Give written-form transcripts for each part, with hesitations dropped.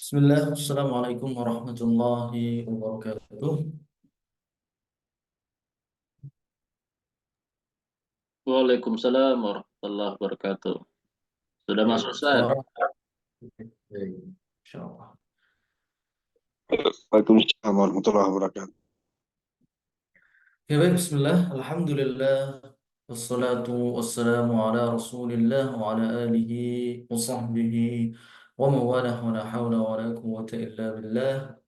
Bismillah, Assalamualaikum warahmatullahi wabarakatuh. Waalaikumsalam warahmatullahi wabarakatuh. Sudah Ya, masuk, Ustaz? suara. Baik, insyaallah. Waalaikumsalam warahmatullahi wabarakatuh. Ya baik, Bismillah, Alhamdulillah, wassalatu wassalamu ala Rasulillah wa ala alihi wa sahbihi wa mawalah wa la hawla wa la quwwata illa billah.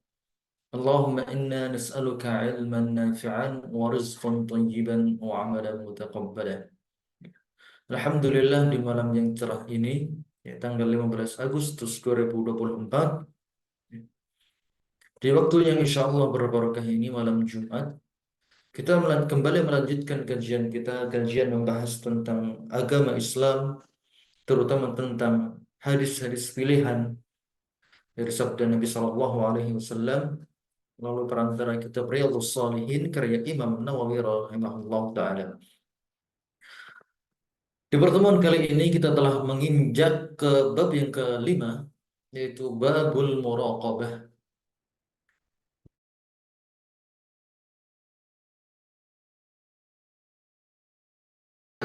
Allahumma inna nas'aluka ilman nafi'an wa rizqan tayyiban wa amalan mutaqabbalan. Alhamdulillah di malam yang cerah ini, ya, tanggal 15 Agustus 2024, di waktu yang insya Allah berbarokah ini malam Jumat, kita kembali melanjutkan kajian kita, kajian membahas tentang agama Islam, terutama tentang hadis-hadis pilihan dari sabda Nabi Shallallahu Alaihi Wasallam melalui perantara kitab Riyadhus Shalihin karya Imam Nawawi rahimahullah taala. Di pertemuan kali ini kita telah menginjak ke bab yang kelima, yaitu babul muraqabah,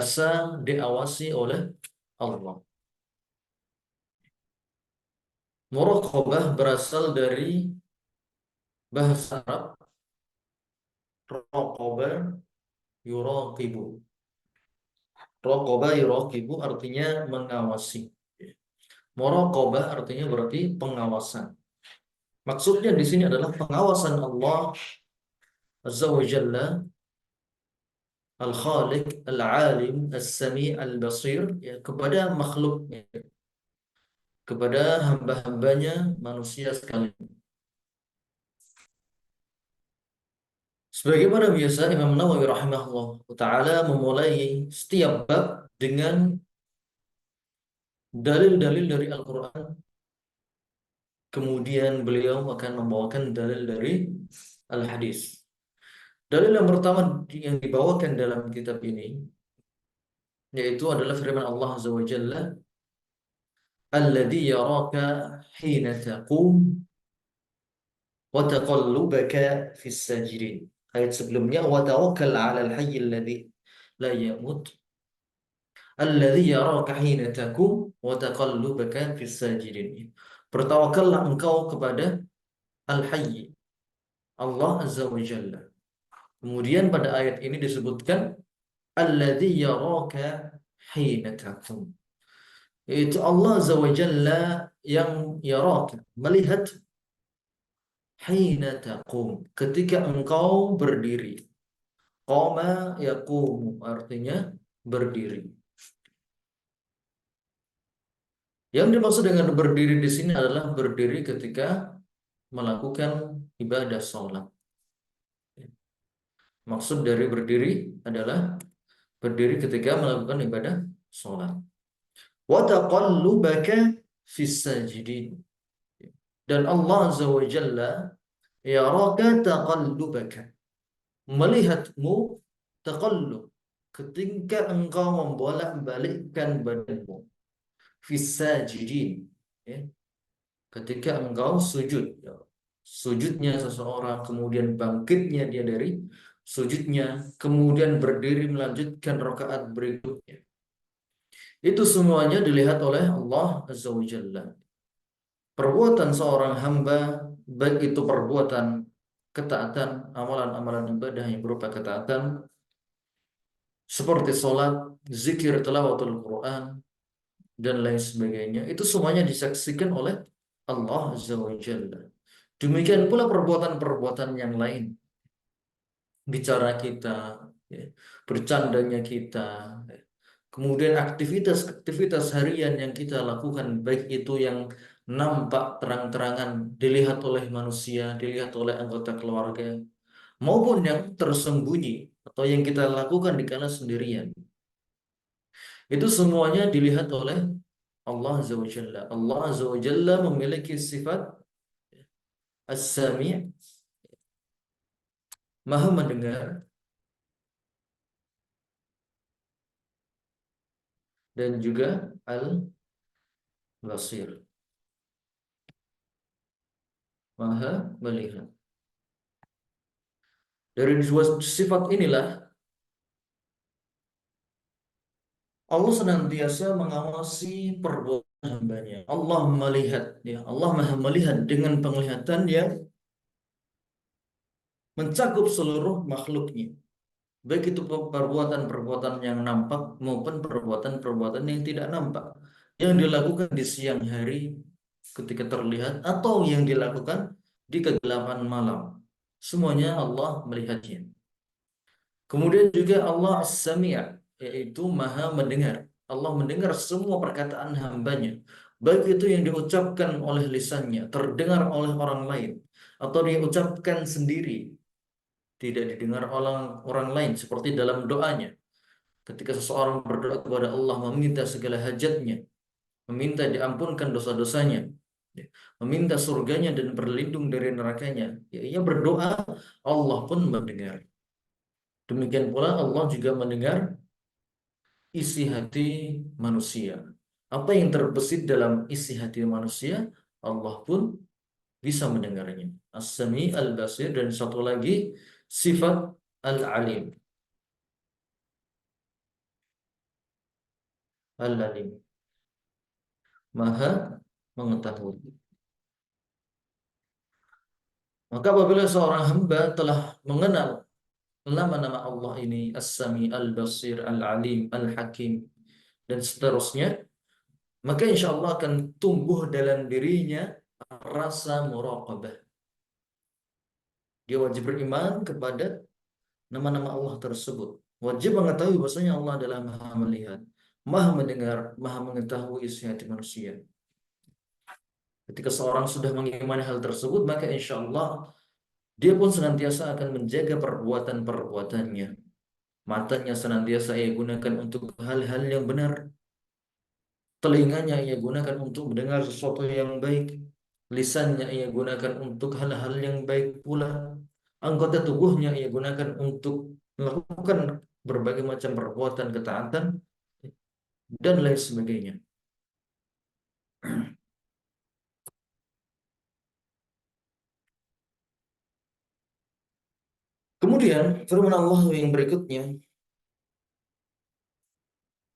rasa diawasi oleh Allah. Muraqabah berasal dari bahasa Arab raqaba yuraqibu. Raqaba yuraqibu artinya mengawasi. Muraqabah artinya berarti pengawasan. Maksudnya di sini adalah pengawasan Allah Azza wa Jalla, Al-Khaliq, Al-Alim, As-Sami', Al-Basir, ya, kepada makhluknya, kepada hamba-hambanya manusia sekalian. Sebagaimana biasa Imam Nawawi rahimahullah taala memulai setiap bab dengan dalil-dalil dari Al-Quran, kemudian beliau akan membawakan dalil dari Al-Hadis. Dalil yang pertama yang dibawakan dalam kitab ini yaitu adalah firman Allah Azza wa Jalla, "Alladzi yaraka hina taqum wa taqallubaka fis sajidin." Ayat sebelumnya, "Wa tawakkal 'alal hayyil ladzi la yamut." Alladzi yaraka hina taqum wa taqallubaka fis sajidin. Bertawakallah engkau kepada Al-Hayy, Allah Azza wa Jalla. Kemudian pada ayat ini disebutkan alladzi yaraka hina taqum. Yaitu Allah Azza wa Jalla yang yaraka, melihat hina taqum, ketika engkau berdiri. Qama yaqumu artinya berdiri. Yang dimaksud dengan berdiri di sini adalah berdiri ketika melakukan ibadah sholat. Maksud dari berdiri adalah berdiri ketika melakukan ibadah sholat. Wa taqallubaka fis sajidin. Dan Allah Azza wa Jalla yaraka taqallubaka, melihatmu taqallub, ketika engkau membolak-balikkan badanmu, fis sajidin, ya, ketika engkau sujud, ya. Sujudnya seseorang, kemudian bangkitnya dia dari sujudnya, kemudian berdiri melanjutkan rakaat berikutnya. Itu semuanya dilihat oleh Allah Azza wa Jalla. Perbuatan seorang hamba, baik itu perbuatan ketaatan, amalan-amalan ibadah yang berupa ketaatan, seperti sholat, zikir, tilawatul Quran, dan lain sebagainya, itu semuanya disaksikan oleh Allah Azza wa Jalla. Demikian pula perbuatan-perbuatan yang lain, bicara kita, ya, bercandanya kita, ya. Kemudian aktivitas-aktivitas harian yang kita lakukan, baik itu yang nampak terang-terangan dilihat oleh manusia, dilihat oleh anggota keluarga, maupun yang tersembunyi atau yang kita lakukan di kala sendirian. Itu semuanya dilihat oleh Allah Azza wa Jalla. Allah Azza wa Jalla memiliki sifat As-Sami', Maha mendengar, dan juga Al-Basir. Maha melihat. Dari dua sifat inilah Allah senantiasa mengawasi perbuatan hambanya. Allah melihat, ya, Allah Maha melihat dengan penglihatan yang mencakup seluruh makhluknya. Baik itu perbuatan-perbuatan yang nampak maupun perbuatan-perbuatan yang tidak nampak. Yang dilakukan di siang hari ketika terlihat atau yang dilakukan di kegelapan malam. Semuanya Allah melihatnya. Kemudian juga Allah As-Sami', yaitu Maha mendengar. Allah mendengar semua perkataan hambanya. Baik itu yang diucapkan oleh lisannya, terdengar oleh orang lain, atau diucapkan sendiri, tidak didengar oleh orang lain, seperti dalam doanya. Ketika seseorang berdoa kepada Allah, meminta segala hajatnya, meminta diampunkan dosa-dosanya, ya, meminta surganya dan berlindung dari nerakanya, ya, ia berdoa, Allah pun mendengar. Demikian pula Allah juga mendengar isi hati manusia. Apa yang terbesit dalam isi hati manusia, Allah pun bisa mendengarnya. As-Sami, Al-Basir, dan satu lagi sifat Al-Alim. Al-Alim, Maha mengetahui. Maka apabila seorang hamba telah mengenal nama-nama Allah ini, As-Sami, Al-Basir, Al-Alim, Al-Hakim, dan seterusnya, maka insya Allah akan tumbuh dalam dirinya rasa muraqabah. Dia wajib beriman kepada nama-nama Allah tersebut. Wajib mengetahui bahwasanya Allah adalah Maha melihat, Maha mendengar, Maha mengetahui isi hati manusia. Ketika seorang sudah mengimani hal tersebut, maka insya Allah dia pun senantiasa akan menjaga perbuatan-perbuatannya. Matanya senantiasa ia gunakan untuk hal-hal yang benar. Telinganya ia gunakan untuk mendengar sesuatu yang baik. Lisannya ia gunakan untuk hal-hal yang baik pula. Anggota tubuhnya ia gunakan untuk melakukan berbagai macam perbuatan ketaatan dan lain sebagainya. Kemudian firman Allah yang berikutnya,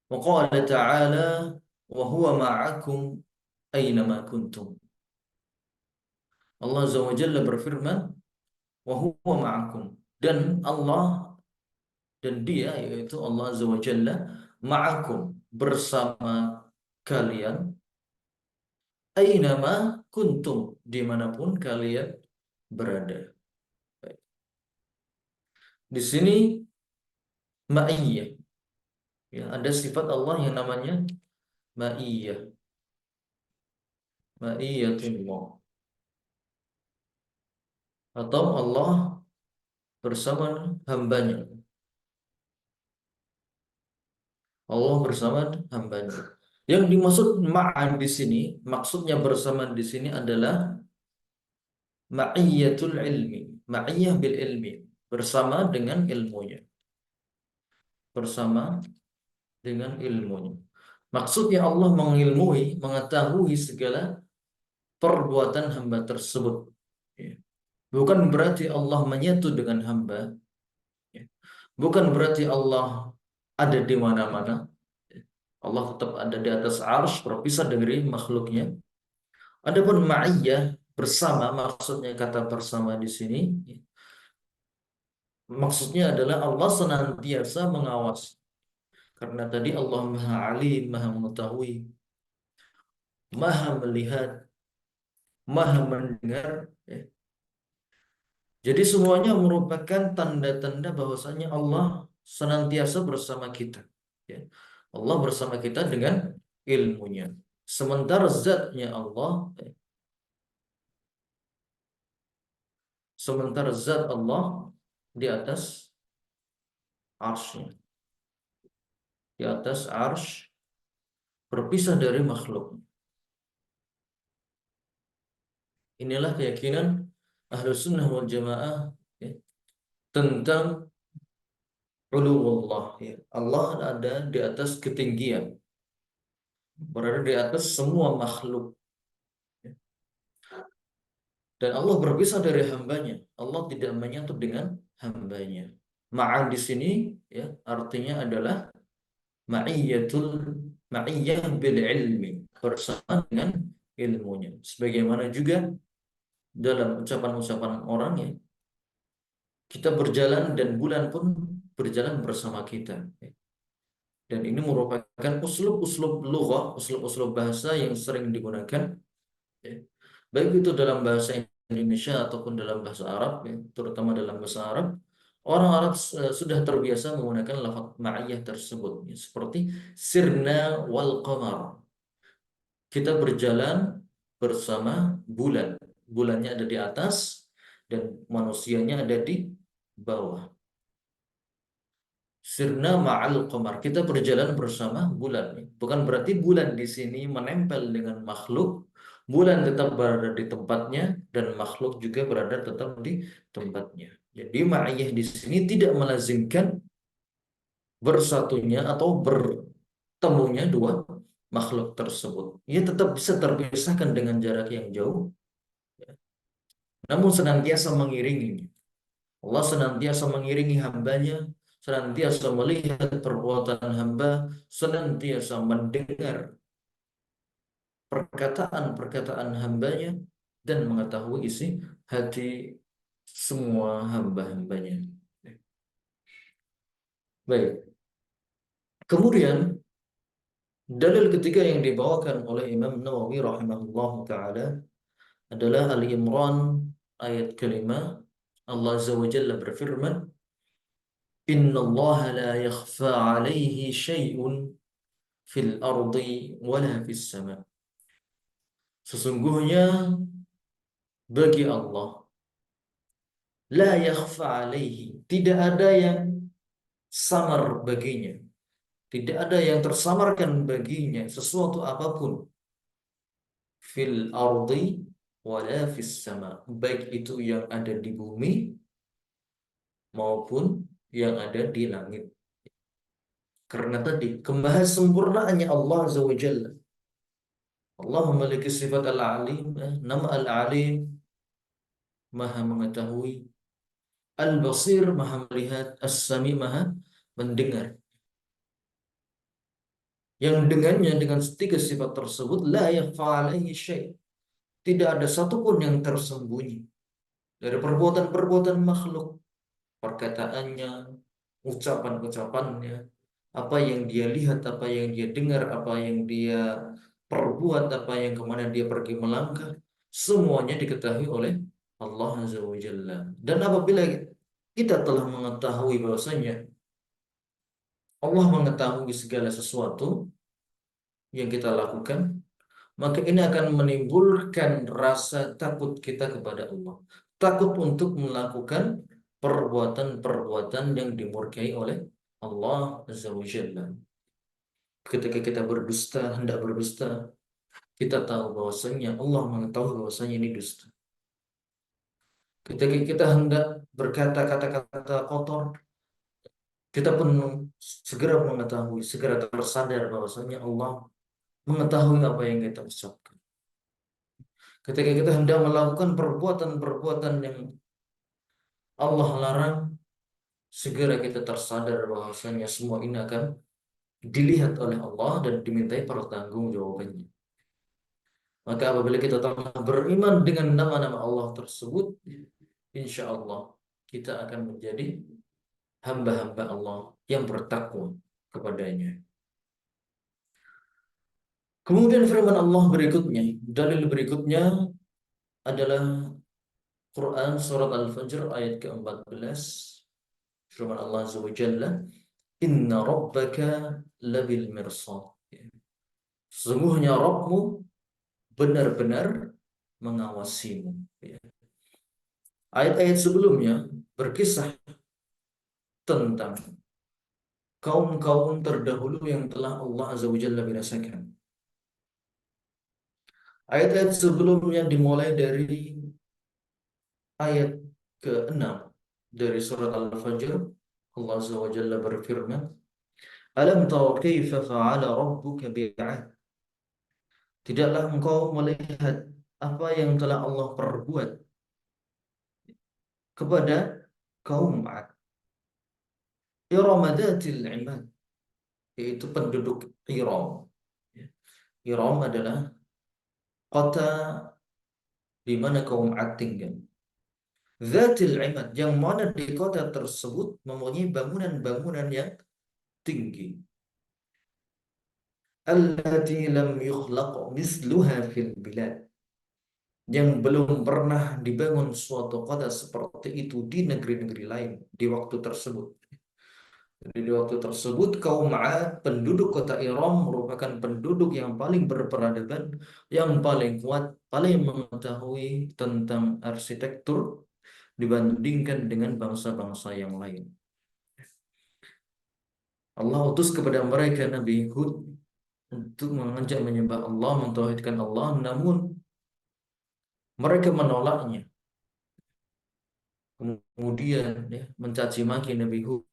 wa qala ta'ala wa huwa ma'akum aynama kuntum. Allah Azza wa Jalla berfirman, wa huwa ma'akum, dan Allah dan dia, yaitu Allah Azza wa Jalla, ma'akum, bersama kalian, aynama kuntum, dimanapun kalian berada. Di sini ma'iyah, ya, ada sifat Allah yang namanya ma'iyah, ma'iyatullah, atau Allah bersama hambanya. Allah bersama hambanya. Yang dimaksud ma'an di sini, maksudnya bersama di sini adalah ma'iyatul ilmi, ma'iyah bil ilmi, bersama dengan ilmunya, bersama dengan ilmunya. Maksudnya Allah mengilmui, mengetahui segala perbuatan hamba tersebut. Ya. Bukan berarti Allah menyatu dengan hamba. Ya. Bukan berarti Allah ada di mana-mana. Allah tetap ada di atas arsy, berpisah dari makhluknya. Adapun ma'iyah, bersama, maksudnya kata bersama di sini, maksudnya adalah Allah senantiasa mengawasi. Karena tadi Allah Maha Alim, Maha mengetahui, Maha melihat, Maha mendengar. Ya. Jadi semuanya merupakan tanda-tanda bahwasanya Allah senantiasa bersama kita. Ya. Allah bersama kita dengan ilmunya. Sementara zatnya Allah, sementara zat Allah di atas arsy, di atas arsy, berpisah dari makhluk. Inilah keyakinan Ahlus Sunnah wal Jamaah, ya, tentang uluwullah. Ya. Allah ada di atas ketinggian, berada di atas semua makhluk. Ya. Dan Allah berpisah dari hambanya. Allah tidak menyatu dengan hambanya. Ma'an di sini ya artinya adalah ma'iyyah bil ilmi, bersama dengan ilmunya. Sebagaimana juga dalam ucapan-ucapan orang ya, kita berjalan dan bulan pun berjalan bersama kita. Dan ini merupakan uslub-uslub lughah, uslub-uslub bahasa yang sering digunakan ya. Baik itu dalam bahasa Indonesia ataupun dalam bahasa Arab ya, terutama dalam bahasa Arab. Orang Arab sudah terbiasa menggunakan lafaz ma'iyah tersebut ya, seperti sirna wal qamar. Kita berjalan bersama bulan. Bulannya ada di atas dan manusianya ada di bawah. Sirna ma'al qamar. Kita berjalan bersama bulan. Bukan berarti bulan di sini menempel dengan makhluk. Bulan tetap berada di tempatnya dan makhluk juga berada tetap di tempatnya. Jadi ma'iyah di sini tidak melazimkan bersatunya atau bertemunya dua makhluk tersebut. Ia tetap bisa terpisahkan dengan jarak yang jauh, namun senantiasa mengiringinya. Allah senantiasa mengiringi hambanya, senantiasa melihat perbuatan hamba, senantiasa mendengar perkataan-perkataan hambanya, dan mengetahui isi hati semua hamba-hambanya. Baik. Kemudian dalil ketiga yang dibawakan oleh Imam Nawawi rahimahullah taala adalah Ali Imran ayat kelima. Allah Azza wa Jalla berfirman, Inna Allah la yakhfa alaihi syai'un fil ardi wala fis sama. Sesungguhnya bagi Allah la yakhfa alaihi, tidak ada yang samar baginya, tidak ada yang tersamarkan baginya sesuatu apapun fil ardi wala fis sama, baik itu yang ada di bumi maupun yang ada di langit. Karena tadi kemahasempurnaannya Allah Azza wa Jalla. Allah memiliki sifat Al-Alim, nama Al-Alim, Maha mengetahui, Al-Basir, Maha melihat, As-Sami, Maha mendengar. Yang dengannya dengan tiga sifat tersebut la yakhfa alaihi syai'. Tidak ada satupun yang tersembunyi dari perbuatan-perbuatan makhluk, perkataannya, ucapan-ucapannya, apa yang dia lihat, apa yang dia dengar, apa yang dia perbuat, apa yang kemana dia pergi melangkah, semuanya diketahui oleh Allah Azza wa Jalla. Dan apabila kita telah mengetahui bahwasanya Allah mengetahui segala sesuatu yang kita lakukan, maka ini akan menimbulkan rasa takut kita kepada Allah. Takut untuk melakukan perbuatan-perbuatan yang dimurkai oleh Allah Azza wa Jalla. Ketika kita berdusta, hendak berdusta, kita tahu bahwasanya Allah mengetahui bahwasanya ini dusta. Ketika kita hendak berkata kata-kata kotor, kita pun segera mengetahui, segera tersadar bahwasanya Allah mengetahui apa yang kita ucapkan. Ketika kita hendak melakukan perbuatan-perbuatan yang Allah larang, segera kita tersadar bahwasanya semua ini akan dilihat oleh Allah dan dimintai pertanggungjawabannya. Maka apabila kita telah beriman dengan nama-nama Allah tersebut, insya Allah kita akan menjadi hamba-hamba Allah yang bertakwa kepadanya. Kemudian firman Allah berikutnya, dalil berikutnya adalah Quran surat Al-Fajr ayat ke-14. Firman Allah Azza wa Jalla, Inna rabbaka labil mirsad. Sesungguhnya Rabbmu benar-benar mengawasimu. Ayat-ayat sebelumnya berkisah tentang kaum-kaum terdahulu yang telah Allah Azza wa Jalla binasakan. Ayat-ayat sebelumnya dimulai dari ayat ke-6 dari surat Al-Fajr. Allah Azza wa Jalla berfirman, Alam tara kaifa fa'ala rabbuka bi'ad. Tidaklah engkau melihat apa yang telah Allah perbuat kepada kaum Ad. Iram dzatil imad, yaitu penduduk Iram. Iram adalah kota di mana kaum Ad tinggal. Dzatil imad, yang mana di kota tersebut mempunyai bangunan-bangunan yang tinggi. Allati lam yukhlaq misluha fil bilad, yang belum pernah dibangun suatu kota seperti itu di negeri-negeri lain di waktu tersebut. Jadi di waktu tersebut kaum Ad, penduduk kota Iram, merupakan penduduk yang paling berperadaban, yang paling kuat, paling mengetahui tentang arsitektur dibandingkan dengan bangsa-bangsa yang lain. Allah utus kepada mereka Nabi Hud untuk mengajak menyembah Allah, mentauhidkan Allah, namun mereka menolaknya. Kemudian mencaci maki Nabi Hud,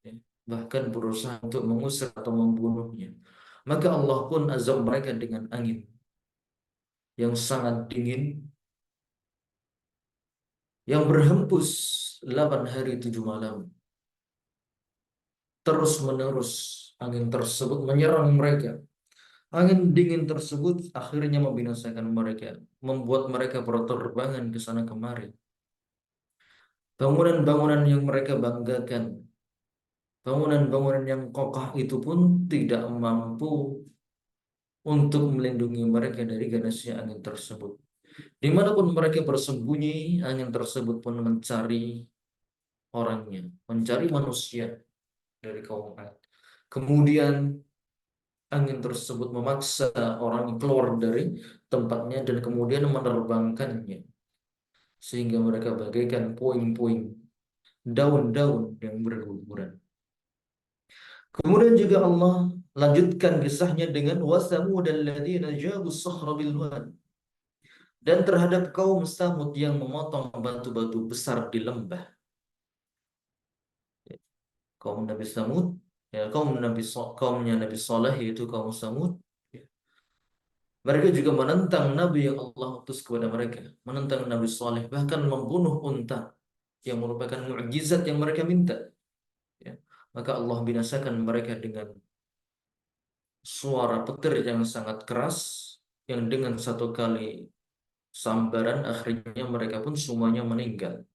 bahkan berusaha untuk mengusir atau membunuhnya. Maka Allah pun azab mereka dengan angin yang sangat dingin, yang berhembus 8 hari 7 malam. Terus menerus angin tersebut menyerang mereka. Angin dingin tersebut akhirnya membinasakan mereka, membuat mereka berterbangan ke sana kemari. Bangunan-bangunan yang mereka banggakan, bangunan-bangunan yang kokoh itu pun tidak mampu untuk melindungi mereka dari ganasnya angin tersebut. Dimanapun mereka bersembunyi, angin tersebut pun mencari orangnya, mencari manusia dari kaum Ad. Kemudian angin tersebut memaksa orang keluar dari tempatnya dan kemudian menerbangkannya, sehingga mereka bagaikan puing-puing, daun-daun yang berguguran. Kemudian juga Allah lanjutkan kisahnya dengan wasamud alladzina jabu as-sakhra bil wad, dan terhadap kaum Samud yang memotong batu-batu besar di lembah. Kaum Nabi Samud, ya, kaumnya Nabi Saleh, yaitu kaum Samud, ya, mereka juga menentang Nabi yang Allah utus kepada mereka, menentang Nabi Saleh, bahkan membunuh unta yang merupakan mukjizat yang mereka minta. Ya. Maka Allah binasakan mereka dengan suara petir yang sangat keras, yang dengan satu kali sambaran akhirnya mereka pun semuanya meninggal.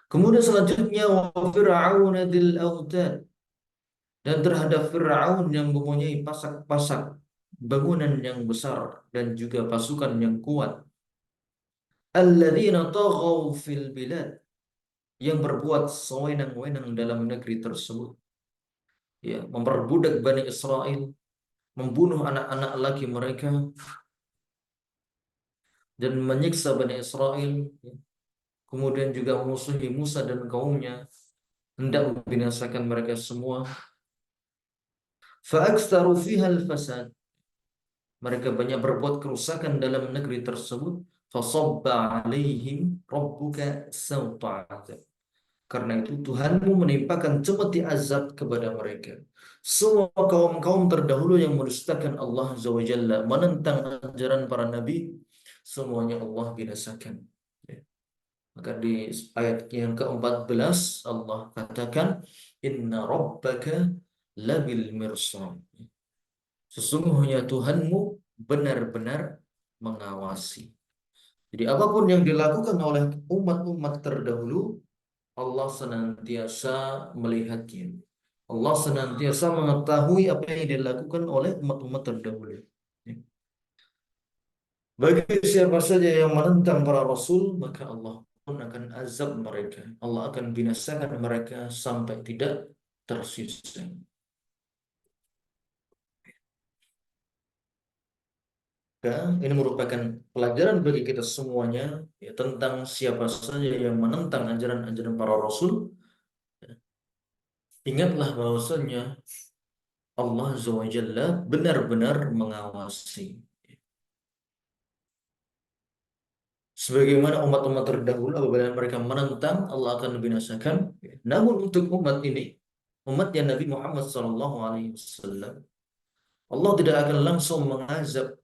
Kemudian selanjutnya wa Fir'aun dzil autad, dan terhadap Fir'aun yang mempunyai pasak-pasak bangunan yang besar dan juga pasukan yang kuat. Alladzina taghaw fil bilad, yang berbuat sewenang-wenang dalam negeri tersebut. Ya, memperbudak Bani Israel, membunuh anak-anak laki mereka, dan menyiksa Bani Israel. Ya. Kemudian juga memusuhi Musa dan kaumnya, hendak membinasakan mereka semua. Fa'aktsaru fiha al-fasad, mereka banyak berbuat kerusakan dalam negeri tersebut. Fasabba 'alaihim rabbuka sawta 'adzab, karena itu Tuhanmu menimpakan cemeti azab kepada mereka. Semua kaum-kaum terdahulu yang mendustakan Allah Azza wa Jalla, menentang ajaran para nabi, semuanya Allah binasakan. Ya. Maka di ayat yang ke-14 Allah katakan, Inna rabbaka labil mirsad, sesungguhnya Tuhanmu benar-benar mengawasi. Jadi apapun yang dilakukan oleh umat-umat terdahulu, Allah senantiasa melihatnya. Allah senantiasa mengetahui apa yang dilakukan oleh umat-umat terdahulu. Bagi siapa saja yang menentang para rasul, maka Allah pun akan azab mereka. Allah akan binasakan mereka sampai tidak tersisa. Ya, ini merupakan pelajaran bagi kita semuanya, ya, tentang siapa saja yang menentang ajaran-ajaran para rasul. Ingatlah bahwasanya Allah Azza wa Jalla benar-benar mengawasi. Sebagaimana umat-umat terdahulu, apabila mereka menentang, Allah akan membinasakan. Namun untuk umat ini, umatnya Nabi Muhammad SAW, Allah tidak akan langsung mengazab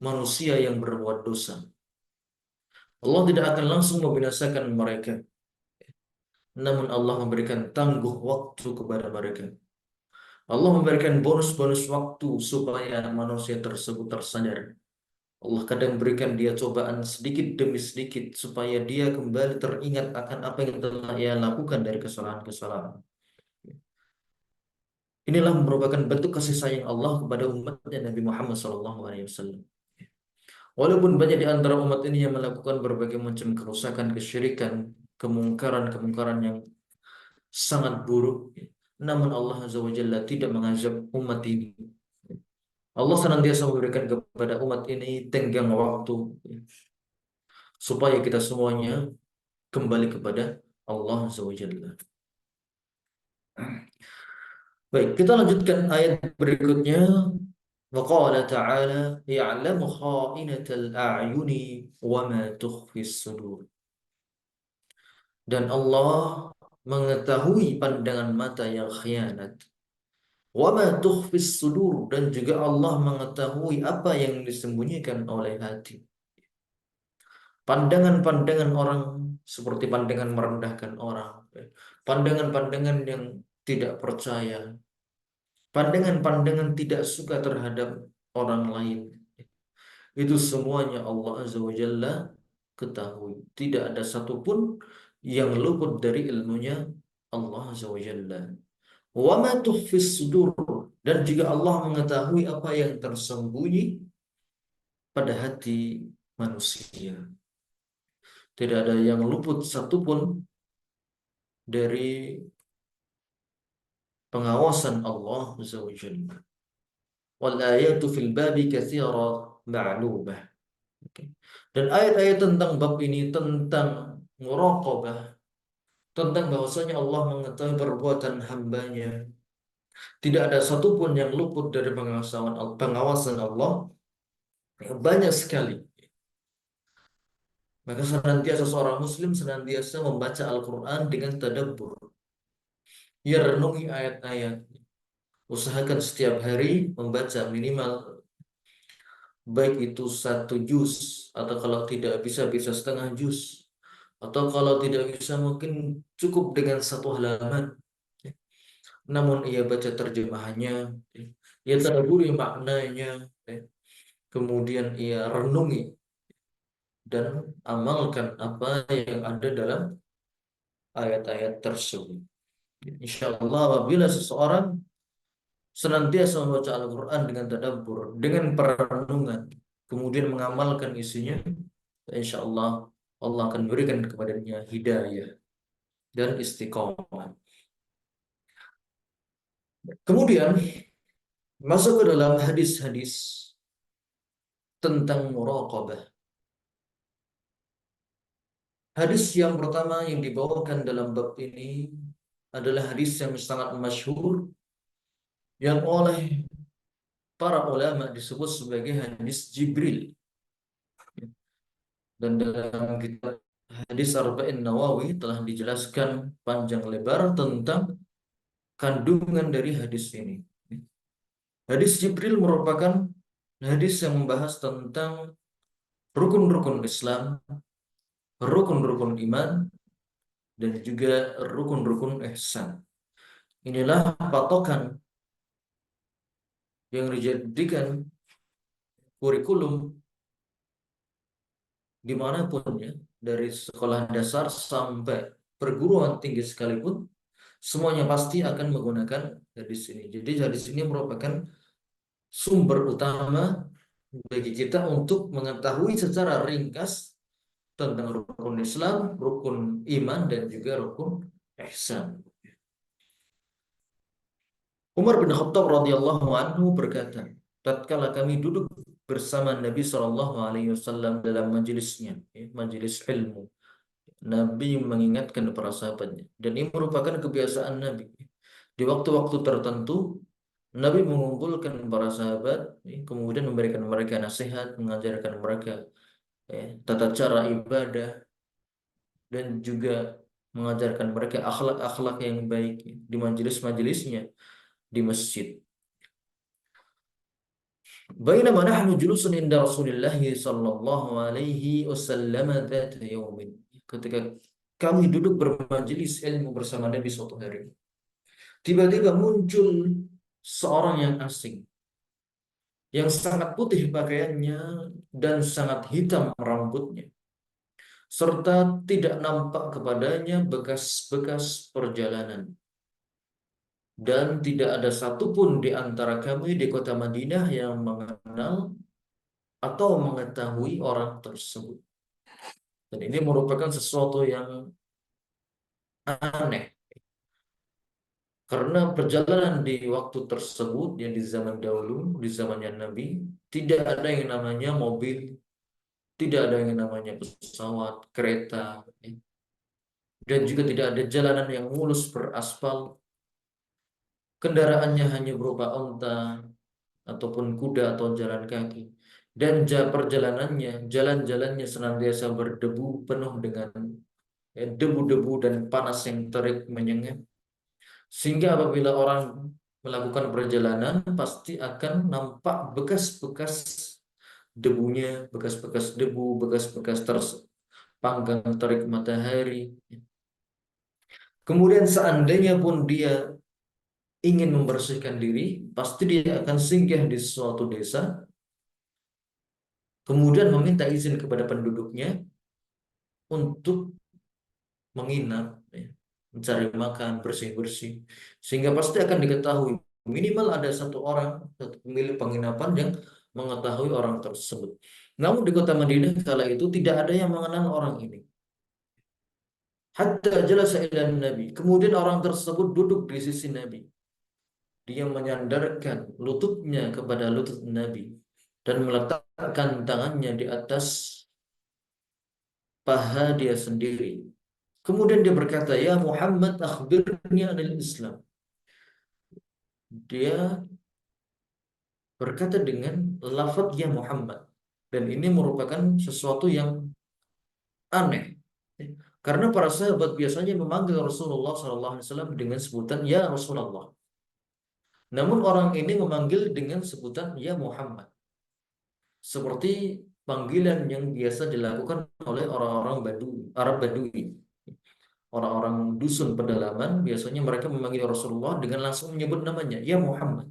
manusia yang berbuat dosa. Allah tidak akan langsung membinasakan mereka. namun Allah memberikan tangguh waktu kepada mereka. Allah memberikan bonus-bonus waktu supaya manusia tersebut tersadar. Allah kadang berikan dia cobaan sedikit demi sedikit supaya dia kembali teringat akan apa yang telah ia lakukan dari kesalahan-kesalahan. Inilah merupakan bentuk kasih sayang Allah kepada umatnya Nabi Muhammad SAW. Walaupun banyak di antara umat ini yang melakukan berbagai macam kerusakan, kesyirikan, kemungkaran-kemungkaran yang sangat buruk, namun Allah Azza wa Jalla tidak mengazab umat ini. Allah senantiasa memberikan kepada umat ini tenggang waktu supaya kita semuanya kembali kepada Allah Azza wa Jalla. Baik, kita lanjutkan ayat berikutnya. Wa qala ta'ala ya'lamu kha'inatal a'yuni wa ma tukhfis sudur. Dan Allah mengetahui pandangan mata yang khianat. Wa ma tukhfis sudur, dan juga Allah mengetahui apa yang disembunyikan oleh hati. Pandangan-pandangan orang seperti pandangan merendahkan orang, pandangan-pandangan yang tidak percaya, pandangan-pandangan tidak suka terhadap orang lain. Itu semuanya Allah Azza wa Jalla ketahui. Tidak ada satupun yang luput dari ilmunya Allah Azza wa Jalla. Wa ma tukhfis sudur, dan juga Allah mengetahui apa yang tersembunyi pada hati manusia. Tidak ada yang luput satupun dari pengawasan Allah Azza wa Jalla. Wal ayatu fil babi katsira ma'lumah. Dan ayat-ayat tentang bab ini tentang muraqabah, tentang bahwasanya Allah mengetahui perbuatan hambanya. Tidak ada satupun yang luput dari pengawasan Allah. Banyak sekali. Maka senantiasa seorang muslim senantiasa membaca Al-Quran dengan tadabbur. Ia renungi ayat-ayat. Usahakan setiap hari membaca minimal, baik itu 1 juz, atau kalau tidak bisa setengah juz, atau kalau tidak bisa mungkin cukup dengan 1 halaman. Namun ia baca terjemahannya, ia tadabburi maknanya, kemudian ia renungi dan amalkan apa yang ada dalam ayat-ayat tersebut. Insya Allah apabila seseorang senantiasa membaca Al-Quran dengan tadabbur, dengan perenungan, kemudian mengamalkan isinya, insya Allah Allah akan berikan kepadanya hidayah dan istiqomah. Kemudian masuk ke dalam hadis-hadis tentang muraqabah. Hadis yang pertama yang dibawakan dalam bab ini adalah hadis yang sangat masyhur yang oleh para ulama disebut sebagai hadis Jibril. Dan dalam kitab Hadis Arba'in Nawawi telah dijelaskan panjang lebar tentang kandungan dari hadis ini. Hadis Jibril merupakan hadis yang membahas tentang rukun-rukun Islam, rukun-rukun iman, dan juga rukun-rukun ihsan. Inilah patokan yang dijadikan kurikulum dimanapun ya, dari sekolah dasar sampai perguruan tinggi sekalipun, semuanya pasti akan menggunakan hadis ini. Jadi hadis ini merupakan sumber utama bagi kita untuk mengetahui secara ringkas tentang rukun Islam, rukun iman, dan juga rukun ihsan. Umar bin Khattab radhiyallahu anhu berkata, tatkala kami duduk bersama Nabi SAW dalam majelisnya, majelis ilmu, Nabi mengingatkan para sahabatnya, dan ini merupakan kebiasaan Nabi. Di waktu-waktu tertentu, Nabi mengumpulkan para sahabat, kemudian memberikan mereka nasihat, mengajarkan mereka tata cara ibadah, dan juga mengajarkan mereka akhlak-akhlak yang baik di majelis-majelisnya di masjid. Bainama nahnu julusun inda Rasulillah sallallahu alaihi wasallam dzata yaumin. Ketika kami duduk bermajelis ilmu bersama Nabi suatu hari. Tiba-tiba muncul seorang yang asing, yang sangat putih pakaiannya dan sangat hitam rambutnya, serta tidak nampak kepadanya bekas-bekas perjalanan. Dan tidak ada satupun di antara kami di kota Madinah yang mengenal atau mengetahui orang tersebut. Dan ini merupakan sesuatu yang aneh. Karena perjalanan di waktu tersebut, yang di zaman dahulu, di zamannya Nabi, tidak ada yang namanya mobil, tidak ada yang namanya pesawat, kereta, dan juga tidak ada jalanan yang mulus beraspal. Kendaraannya hanya berupa onta ataupun kuda atau jalan kaki. Dan perjalanannya, jalan-jalannya senantiasa berdebu, penuh dengan debu-debu dan panas yang terik menyengat. Sehingga apabila orang melakukan perjalanan, pasti akan nampak bekas-bekas debunya, bekas-bekas debu, bekas-bekas terpanggang terik matahari. Kemudian seandainya pun dia ingin membersihkan diri, pasti dia akan singgah di suatu desa, kemudian meminta izin kepada penduduknya untuk menginap, ya, mencari makan, bersih-bersih, sehingga pasti akan diketahui minimal ada satu orang, satu pemilik penginapan yang mengetahui orang tersebut. Namun di kota Madinah kala itu tidak ada yang mengenal orang ini. Hatta jalasa ila Nabi. Kemudian orang tersebut duduk di sisi Nabi. Dia menyandarkan lututnya kepada lutut Nabi dan meletakkan tangannya di atas paha dia sendiri. Kemudian dia berkata, "Ya Muhammad, akhbirni anil Islam." Dia berkata dengan lafaz ya Muhammad. Dan ini merupakan sesuatu yang aneh. Karena para sahabat biasanya memanggil Rasulullah SAW dengan sebutan ya Rasulullah. Namun orang ini memanggil dengan sebutan ya Muhammad. Seperti panggilan yang biasa dilakukan oleh orang-orang Arab Badui. Orang-orang dusun pedalaman biasanya mereka memanggil Rasulullah dengan langsung menyebut namanya, ya Muhammad.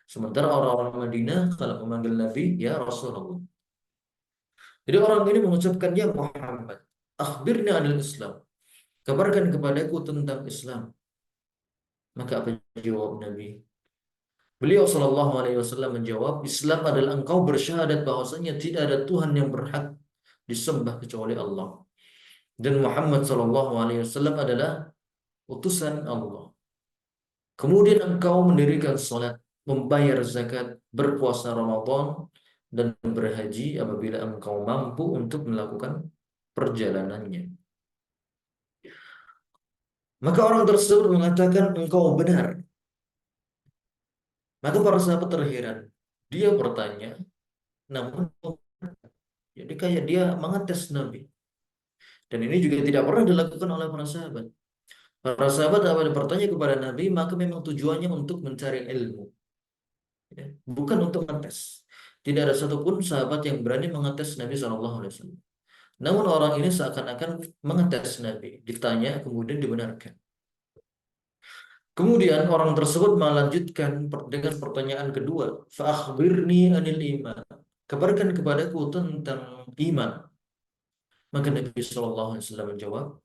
Sementara orang-orang Madinah kalau memanggil Nabi, ya Rasulullah. Jadi orang ini mengucapkan, ya Muhammad, akhbirni anil Islam. Kabarkan kepadaku tentang Islam. Maka apa jawab Nabi? Beliau Shallallahu Alaihi Wasallam menjawab, Islam adalah engkau bersyahadat bahwasanya tidak ada Tuhan yang berhak disembah kecuali Allah. Dan Muhammad Shallallahu Alaihi Wasallam adalah utusan Allah. Kemudian engkau mendirikan salat, membayar zakat, berpuasa Ramadan, dan berhaji apabila engkau mampu untuk melakukan perjalanannya. Maka orang tersebut mengatakan engkau benar. Maka para sahabat terheran. Dia bertanya, namun jadi kayak dia mengetes Nabi. Dan ini juga tidak pernah dilakukan oleh para sahabat. Para sahabat apabila bertanya kepada Nabi, maka memang tujuannya untuk mencari ilmu, ya, bukan untuk mengetes. Tidak ada satupun sahabat yang berani mengetes Nabi SAW. Namun orang ini seakan-akan mengetes Nabi. Ditanya, kemudian dibenarkan. Kemudian orang tersebut melanjutkan dengan pertanyaan kedua. Fa'akhbirni anil iman. Kabarkan kepadaku tentang iman. Maka Nabi SAW menjawab,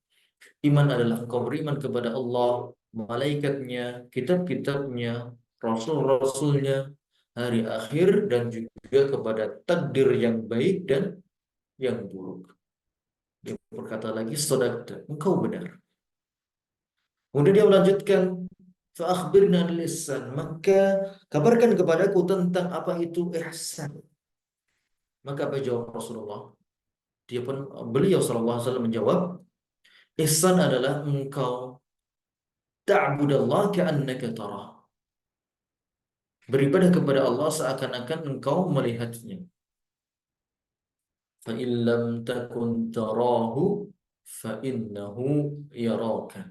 iman adalah engkau beriman kepada Allah, malaikatnya, kitab-kitabnya, rasul-rasulnya, hari akhir, dan juga kepada takdir yang baik dan yang buruk. Dia berkata lagi, sodakta, engkau benar. Kemudian dia melanjutkan, fa'akhbirna anil ihsan, maka kabarkan kepadaku tentang apa itu ihsan. Maka apa jawab Rasulullah? Beliau SAW menjawab, ihsan adalah engkau ta'budallah ka'annaka tarah. Beribadah kepada Allah seakan-akan engkau melihatnya. Fa in lam takun tarahu fa innahu yaraka.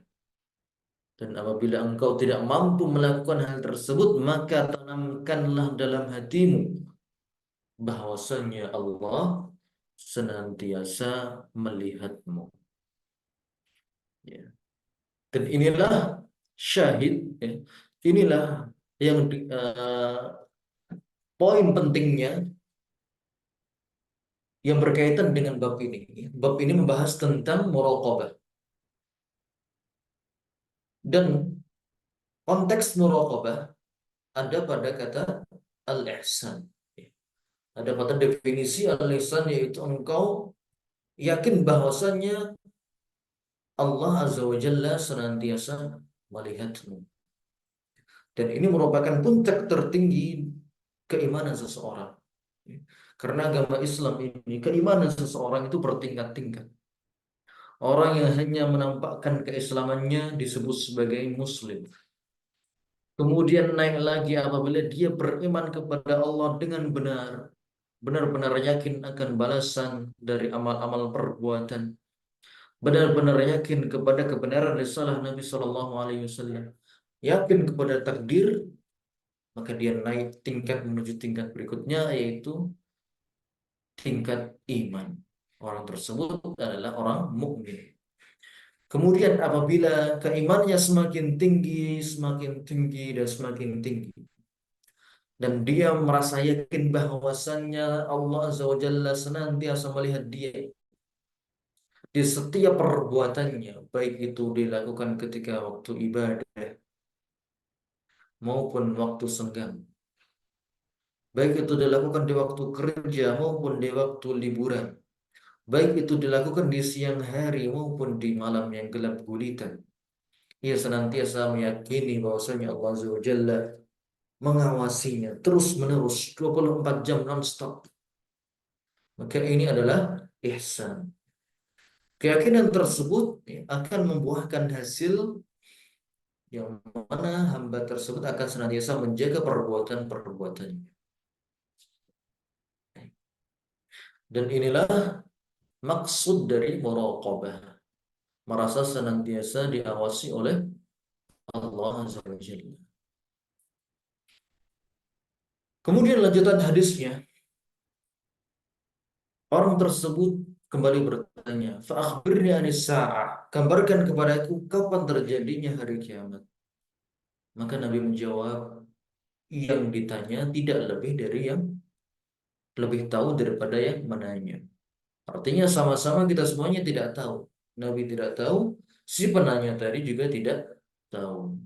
Dan apabila engkau tidak mampu melakukan hal tersebut, maka tanamkanlah dalam hatimu bahwasanya Allah senantiasa melihatmu. Ya. Dan inilah syahid, ya. Inilah yang poin pentingnya yang berkaitan dengan bab ini. Bab ini membahas tentang muraqabah. Dan konteks muraqabah ada pada kata al-ihsan. Ada pada definisi al-ihsan, yaitu engkau yakin bahwasannya Allah Azza wa Jalla senantiasa melihatmu. Dan ini merupakan puncak tertinggi keimanan seseorang. Karena agama Islam ini, keimanan seseorang itu bertingkat-tingkat. Orang yang hanya menampakkan keislamannya disebut sebagai muslim. Kemudian naik lagi apabila dia beriman kepada Allah dengan benar, benar-benar yakin akan balasan dari amal-amal perbuatan, benar-benar yakin kepada kebenaran risalah Nabi Shallallahu Alaihi Wasallam, yakin kepada takdir, maka dia naik tingkat menuju tingkat berikutnya, yaitu tingkat iman. Orang tersebut adalah orang mukmin. Kemudian apabila keimanannya semakin tinggi dan semakin tinggi, dan dia merasa yakin bahwasannya Allah Azza wa Jalla senantiasa melihat dia di setiap perbuatannya, baik itu dilakukan ketika waktu ibadah maupun waktu senggang, baik itu dilakukan di waktu kerja maupun di waktu liburan, baik itu dilakukan di siang hari maupun di malam yang gelap gulita. Ia senantiasa meyakini bahwasanya Allah Azza wa Jalla mengawasinya terus-menerus 24 jam non-stop. Maka ini adalah ihsan. Keyakinan tersebut akan membuahkan hasil yang mana hamba tersebut akan senantiasa menjaga perbuatan-perbuatannya. Dan inilah maksud dari muraqabah. Merasa senantiasa diawasi oleh Allah Azza wa Jalla. Kemudian lanjutan hadisnya, orang tersebut kembali bertanya, "Fa'akhbirni anis sa'ah." Kabarkan kepadaku kapan terjadinya hari kiamat. Maka Nabi menjawab, yang ditanya tidak lebih dari yang lebih tahu daripada yang menanya. Artinya sama-sama kita semuanya tidak tahu. Nabi tidak tahu, si penanya tadi juga tidak tahu.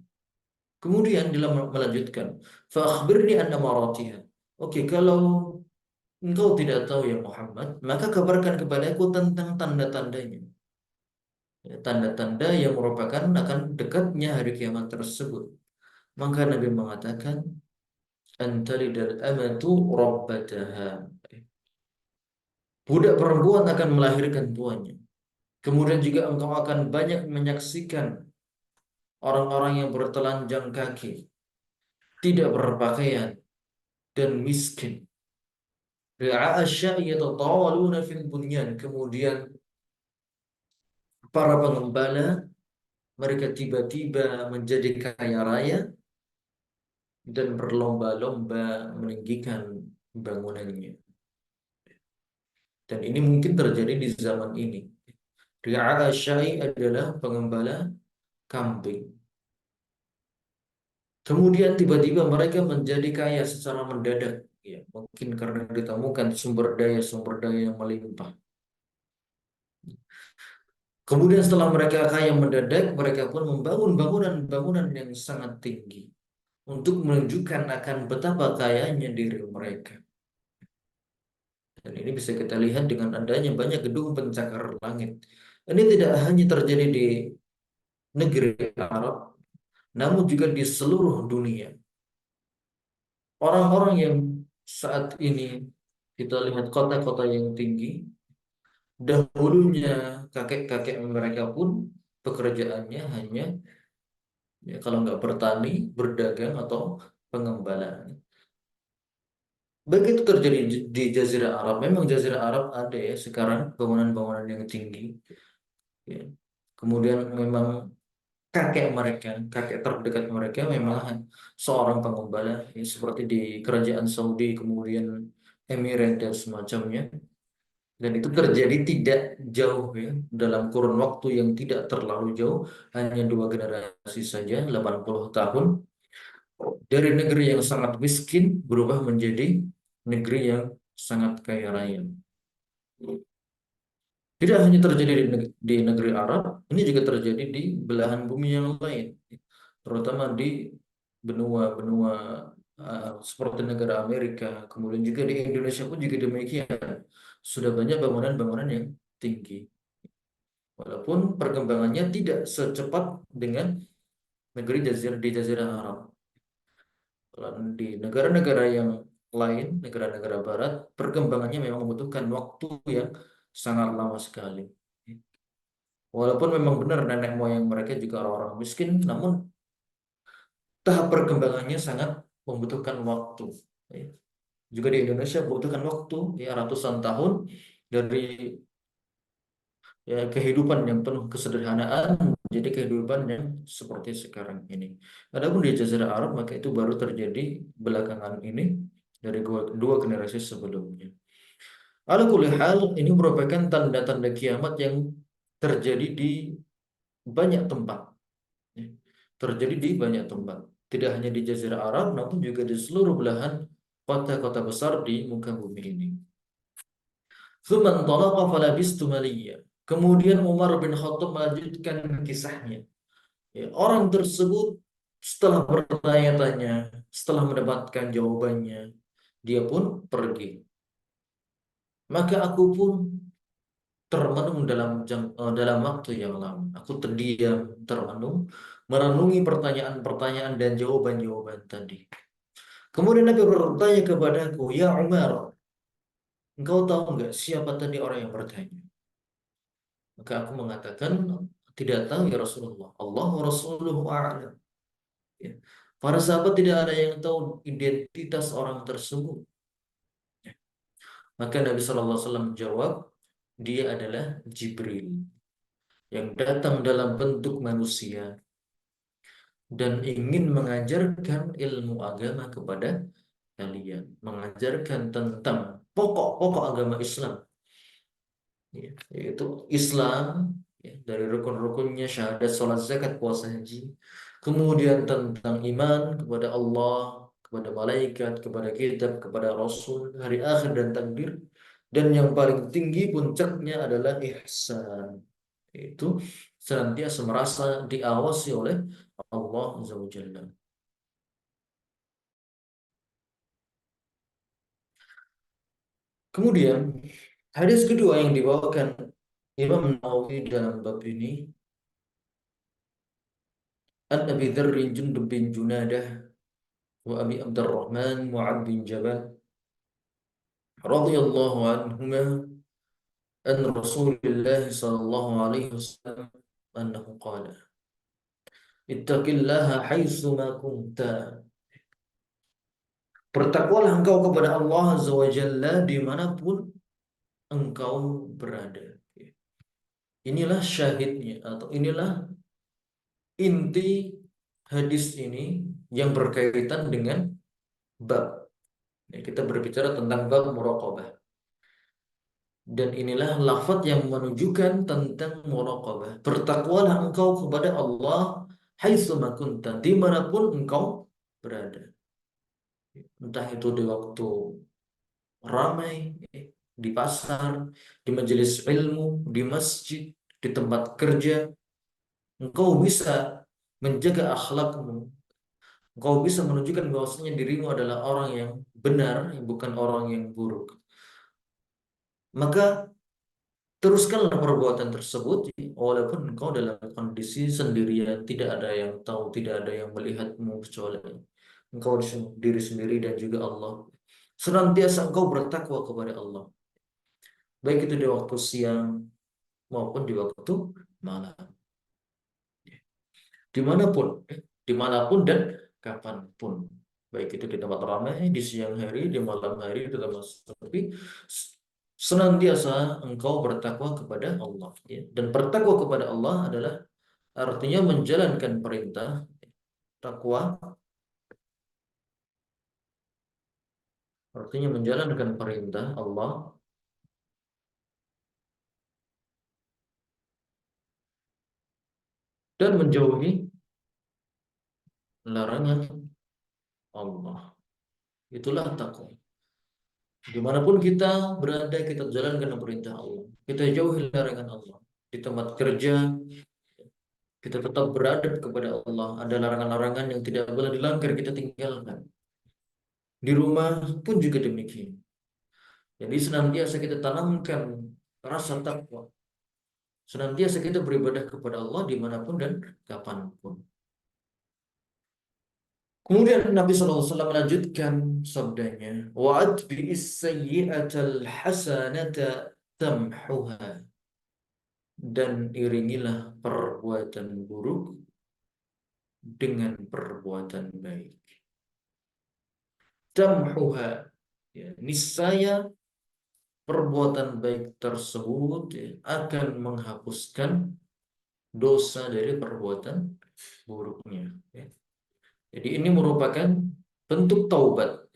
Kemudian dia melanjutkan, "Fa'akhbirni an amaratiha." Oke, kalau engkau tidak tahu ya Muhammad, maka kabarkan kepadaku tentang tanda-tandanya. Ya, tanda-tanda yang merupakan akan dekatnya hari kiamat tersebut. Maka Nabi mengatakan, "Antalidal amatu rabbataha." Budak perempuan akan melahirkan tuannya. Kemudian juga engkau akan banyak menyaksikan orang-orang yang bertelanjang kaki, tidak berpakaian, dan miskin. Ri'a asya'i yatatawaluna fil bunyan. Kemudian para pengembala, mereka tiba-tiba menjadi kaya raya dan berlomba-lomba meninggikan bangunannya. Dan ini mungkin terjadi di zaman ini. Ri'a asya'i adalah pengembala kambing. Kemudian tiba-tiba mereka menjadi kaya secara mendadak. Ya, mungkin karena ditemukan sumber daya yang melimpah. Kemudian setelah mereka kaya mendadak, mereka pun membangun bangunan-bangunan yang sangat tinggi untuk menunjukkan akan betapa kayanya diri mereka. Dan ini bisa kita lihat dengan adanya banyak gedung pencakar langit. Ini tidak hanya terjadi di negeri Arab, namun juga di seluruh dunia. Orang-orang yang saat ini kita lihat kota-kota yang tinggi, dahulunya kakek-kakek mereka pun pekerjaannya hanya kalau nggak bertani, berdagang atau pengembala. Begitu terjadi di Jazirah Arab. Memang Jazirah Arab ada ya sekarang bangunan-bangunan yang tinggi. Ya. Kemudian memang kakek terdekat mereka memang seorang pengembala, ya, seperti di kerajaan Saudi, kemudian Emirat dan semacamnya. Dan itu terjadi tidak jauh ya, dalam kurun waktu yang tidak terlalu jauh, hanya 2 generasi saja, 80 tahun, dari negeri yang sangat miskin berubah menjadi negeri yang sangat kaya raya. Tidak hanya terjadi di negeri Arab, ini juga terjadi di belahan bumi yang lain, terutama di benua-benua seperti negara Amerika, kemudian juga di Indonesia pun juga demikian. Sudah banyak bangunan-bangunan yang tinggi, walaupun perkembangannya tidak secepat dengan negeri di Jazirah Arab. Di negara-negara yang lain, negara-negara Barat, perkembangannya memang membutuhkan waktu yang sangat lama sekali. Walaupun memang benar nenek moyang mereka juga orang-orang miskin, namun tahap perkembangannya sangat membutuhkan waktu. Ya. Juga di Indonesia membutuhkan waktu ya ratusan tahun dari ya kehidupan yang penuh kesederhanaan menjadi kehidupan yang seperti sekarang ini. Adapun di Jazirah Arab maka itu baru terjadi belakangan ini dari dua generasi sebelumnya. Ala kulli hal ini merupakan tanda-tanda kiamat yang terjadi di banyak tempat. Ya. Terjadi di banyak tempat. Tidak hanya di Jazirah Arab, namun juga di seluruh belahan kota-kota besar di muka bumi ini. Thumma intalaqa falabistu maliyya. Kemudian Umar bin Khattab melanjutkan kisahnya. Ya, orang tersebut setelah bertanya-tanya, setelah mendapatkan jawabannya, dia pun pergi. Maka aku pun termenung dalam waktu yang lama. Aku terdiam, termenung, merenungi pertanyaan-pertanyaan dan jawaban-jawaban tadi. Kemudian Nabi bertanya kepadaku, ya Umar, engkau tahu nggak siapa tadi orang yang bertanya? Maka aku mengatakan, tidak tahu ya Rasulullah. Allah wa Rasuluhu a'lam. Ya. Para sahabat tidak ada yang tahu identitas orang tersebut. Ya. Maka Nabi Shallallahu Alaihi Wasallam menjawab, dia adalah Jibril yang datang dalam bentuk manusia dan ingin mengajarkan ilmu agama kepada kalian, mengajarkan tentang pokok-pokok agama Islam, ya, yaitu Islam, ya, dari rukun-rukunnya syahadat, salat, zakat, puasa, haji, kemudian tentang iman kepada Allah, kepada malaikat, kepada kitab, kepada Rasul, hari akhir dan takdir, dan yang paling tinggi puncaknya adalah ihsan, yaitu senantiasa merasa diawasi oleh Allah Azza wa Jalla. Kemudian hadis kedua yang dibawakan Imam Nawawi dalam bab ini, an Abi Dzar Jundub bin Junadah wa Abi Abdurrahman Mu'ad bin Jabal radhiyallahu anhuma an Rasulullah sallallahu alaihi wasallam annahu qala ittaqillaha haitsu ma kunta. Bertakwalah engkau kepada Allah Azza wa Jalla dimanapun engkau berada. Inilah syahidnya atau inilah inti hadis ini yang berkaitan dengan bab. Ya, kita berbicara tentang bab muraqabah. Dan inilah lafaz yang menunjukkan tentang muraqabah. Bertakwalah engkau kepada Allah haitsu ma kunta, dimanapun engkau berada. Entah itu di waktu ramai, di pasar, di majelis ilmu, di masjid, di tempat kerja, engkau bisa menjaga akhlakmu. Engkau bisa menunjukkan bahwasanya dirimu adalah orang yang benar, bukan orang yang buruk. Maka teruskanlah perbuatan tersebut, walaupun engkau dalam kondisi sendirian, tidak ada yang tahu, tidak ada yang melihatmu kecuali engkau diri sendiri dan juga Allah. Senantiasa engkau bertakwa kepada Allah, baik itu di waktu siang maupun di waktu malam, dimanapun, dimanapun dan kapanpun, baik itu di tempat ramai, di siang hari, di malam hari, di tempat sepi, senantiasa engkau bertakwa kepada Allah. Ya. Dan bertakwa kepada Allah adalah artinya menjalankan perintah. Takwa artinya menjalankan perintah Allah dan menjauhi larangan Allah. Itulah takwa. Dimanapun kita berada, kita jalankan perintah Allah. Kita jauhi larangan Allah. Di tempat kerja, kita tetap beradab kepada Allah. Ada larangan-larangan yang tidak boleh dilanggar, kita tinggalkan. Di rumah pun juga demikian. Jadi senantiasa kita tanamkan rasa takwa. Senantiasa kita beribadah kepada Allah dimanapun dan kapanpun. Kemudian Nabi SAW melanjutkan sabdanya, وَأَتْبِئِ السَّيِّئَةَ الْحَسَنَةَ تَمْحُهَا. Dan iringilah perbuatan buruk dengan perbuatan baik. Tamhuha, ya, niscaya perbuatan baik tersebut ya, akan menghapuskan dosa dari perbuatan buruknya. Ya. Jadi ini merupakan bentuk taubat.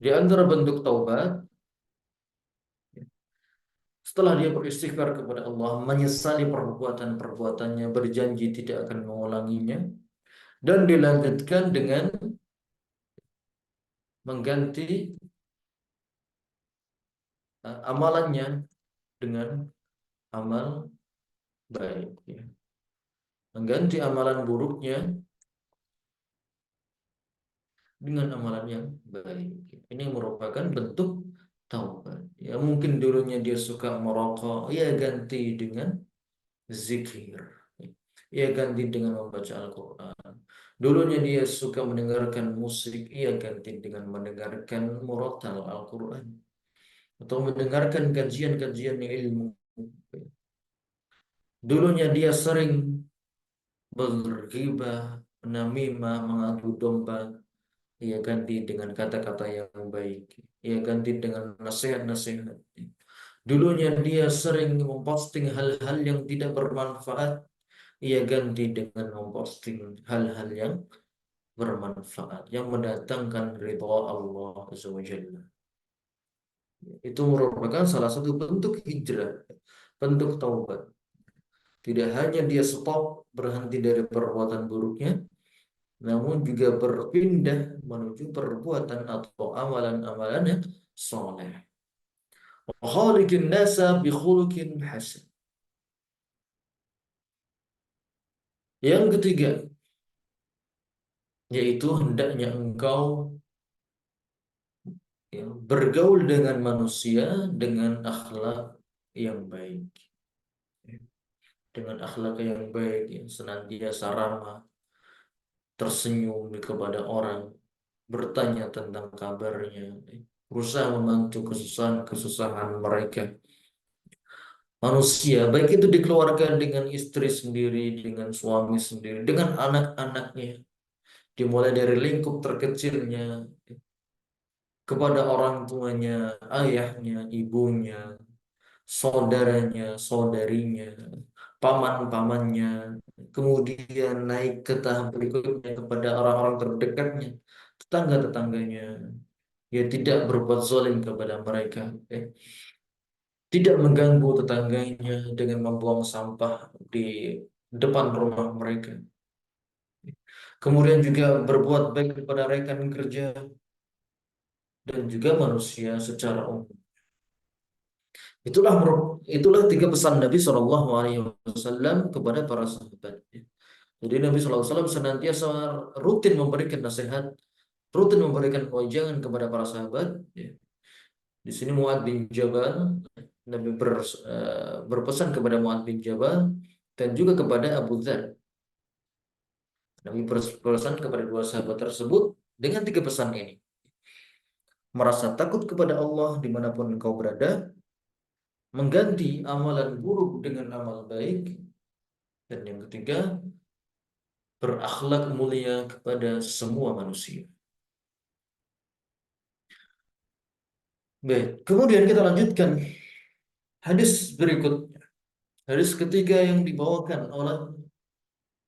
Di antara bentuk taubat, ya, setelah dia beristighfar kepada Allah, menyesali perbuatan-perbuatannya, berjanji tidak akan mengulanginya, dan dilanjutkan dengan mengganti amalannya dengan amal baik. Ya. Mengganti amalan buruknya dengan amalan yang baik. Ini merupakan bentuk taubat. Ya, mungkin dulunya dia suka merokok, ya ganti dengan zikir. Ya ganti dengan membaca Al-Quran. Dulunya dia suka mendengarkan musik, ia ganti dengan mendengarkan murattal Al-Quran. Atau mendengarkan kajian-kajian ilmu. Dulunya dia sering berghibah, namimah, mengadu domba. Ia ganti dengan kata-kata yang baik. Ia ganti dengan nasihat-nasihat. Dulunya dia sering memposting hal-hal yang tidak bermanfaat. Ia ganti dengan memposting hal-hal yang bermanfaat, yang mendatangkan ridha Allah Azza wa Jalla. Itu merupakan salah satu bentuk hijrah, bentuk taubat. Tidak hanya dia stop, berhenti dari perbuatan buruknya, namun juga berpindah menuju perbuatan atau amalan-amalan yang soleh. Khaliqin nasa bi khuluqin hasan. Yang ketiga, yaitu hendaknya engkau ya, bergaul dengan manusia dengan akhlak yang baik. Dengan akhlak yang baik, yang senantiasa ramah, tersenyum kepada orang, bertanya tentang kabarnya, berusaha membantu kesusahan mereka. Manusia, baik itu dikeluarkan dengan istri sendiri, dengan suami sendiri, dengan anak-anaknya, dimulai dari lingkup terkecilnya, kepada orang tuanya, ayahnya, ibunya, saudaranya, saudarinya, paman-pamannya, kemudian naik ke tahap berikutnya kepada orang-orang terdekatnya, tetangga-tetangganya. Ya tidak berbuat zalim kepada mereka, tidak mengganggu tetangganya dengan membuang sampah di depan rumah mereka. Kemudian juga berbuat baik kepada rekan kerja dan juga manusia secara umum. Itulah tiga pesan Nabi SAW kepada para sahabat. Jadi Nabi SAW senantiasa rutin memberikan nasihat, rutin memberikan wejangan kepada para sahabat. Di sini Mu'adz bin Jabal, Nabi berpesan kepada Mu'adz bin Jabal dan juga kepada Abu Dzar. Nabi berpesan kepada dua sahabat tersebut dengan tiga pesan ini. Merasa takut kepada Allah dimanapun engkau berada, mengganti amalan buruk dengan amal baik, dan yang ketiga, berakhlak mulia kepada semua manusia. Baik, kemudian kita lanjutkan hadis berikutnya. Hadis ketiga yang dibawakan oleh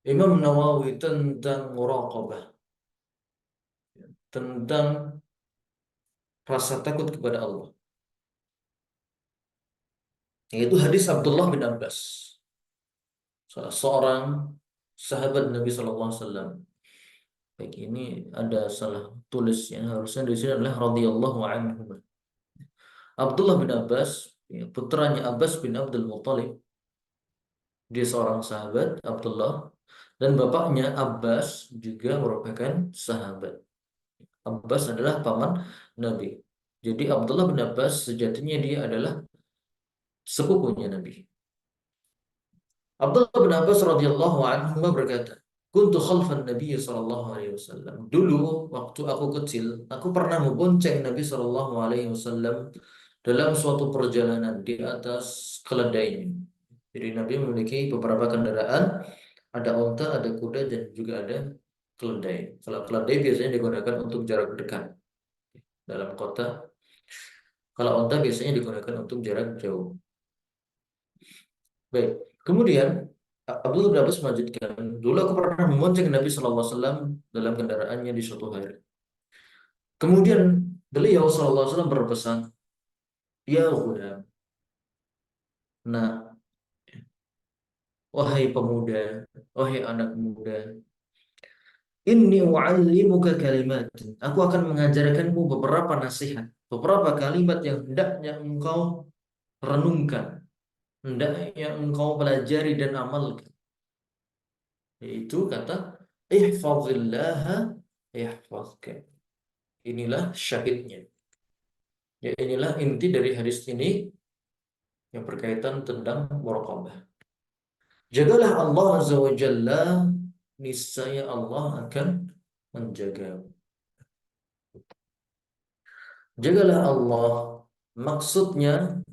Imam Nawawi tentang muraqabah, tentang rasa takut kepada Allah. Yaitu hadis Abdullah bin Abbas, salah seorang sahabat Nabi Shallallahu Alaihi Wasallam. Baik, ini ada salah tulis yang harusnya di sini adalah radhiyallahu anhu. Abdullah bin Abbas, ya, putranya Abbas bin Abdul Muthalib, dia seorang sahabat Abdullah, dan bapaknya Abbas juga merupakan sahabat. Abbas adalah paman Nabi. Jadi Abdullah bin Abbas sejatinya dia adalah sepupunya Nabi. Abdullah bin Abbas radhiyallahu anhu berkata, "Kuntu khalfan Nabi sallallahu alaihi wasallam." Dulu waktu aku kecil, aku pernah membonceng Nabi sallallahu alaihi wasallam dalam suatu perjalanan di atas keledainya. Jadi Nabi memiliki beberapa kendaraan, ada onta, ada kuda, dan juga ada keledai. Kalau keledai biasanya digunakan untuk jarak dekat dalam kota. Kalau onta biasanya digunakan untuk jarak jauh. Baik. Kemudian Abdullah bin Abbas melanjutkan, dulu aku pernah membonceng Nabi Shallallahu Alaihi Wasallam dalam kendaraannya di suatu hari. Kemudian beliau Shallallahu Alaihi Wasallam berpesan, ya ghulam, nah, wahai pemuda, wahai anak muda, inni u'allimuka kalimat. Aku akan mengajarkanmu beberapa nasihat, beberapa kalimat yang hendaknya engkau renungkan, hendaknya engkau pelajari dan amalkan. Yaitu kata ihfazillaha yahfazka. Inilah syahidnya. Ya, inilah inti dari hadis ini yang berkaitan tentang muraqabah. Jagalah Allah Azza wa Jalla, niscaya Allah akan menjagamu. Jagalah Allah, maksudnya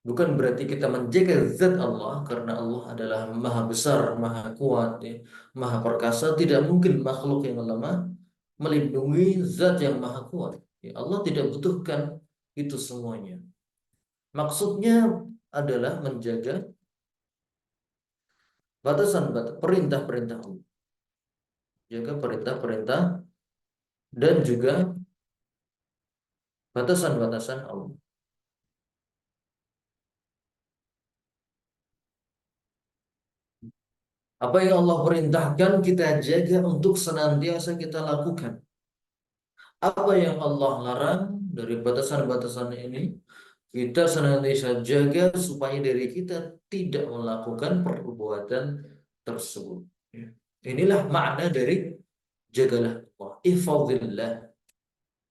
bukan berarti kita menjaga zat Allah, karena Allah adalah maha besar, maha kuat, ya, maha perkasa. Tidak mungkin makhluk yang lemah melindungi zat yang maha kuat. Ya, Allah tidak butuhkan itu semuanya. Maksudnya adalah menjaga batasan-batasan perintah-perintah Allah. Jaga perintah-perintah dan juga batasan-batasan Allah. Apa yang Allah perintahkan kita jaga untuk senantiasa kita lakukan. Apa yang Allah larang dari batasan-batasan ini, kita senantiasa jaga supaya diri kita tidak melakukan perbuatan tersebut. Ya. Inilah makna dari jagalah Allah. Ihfazillah.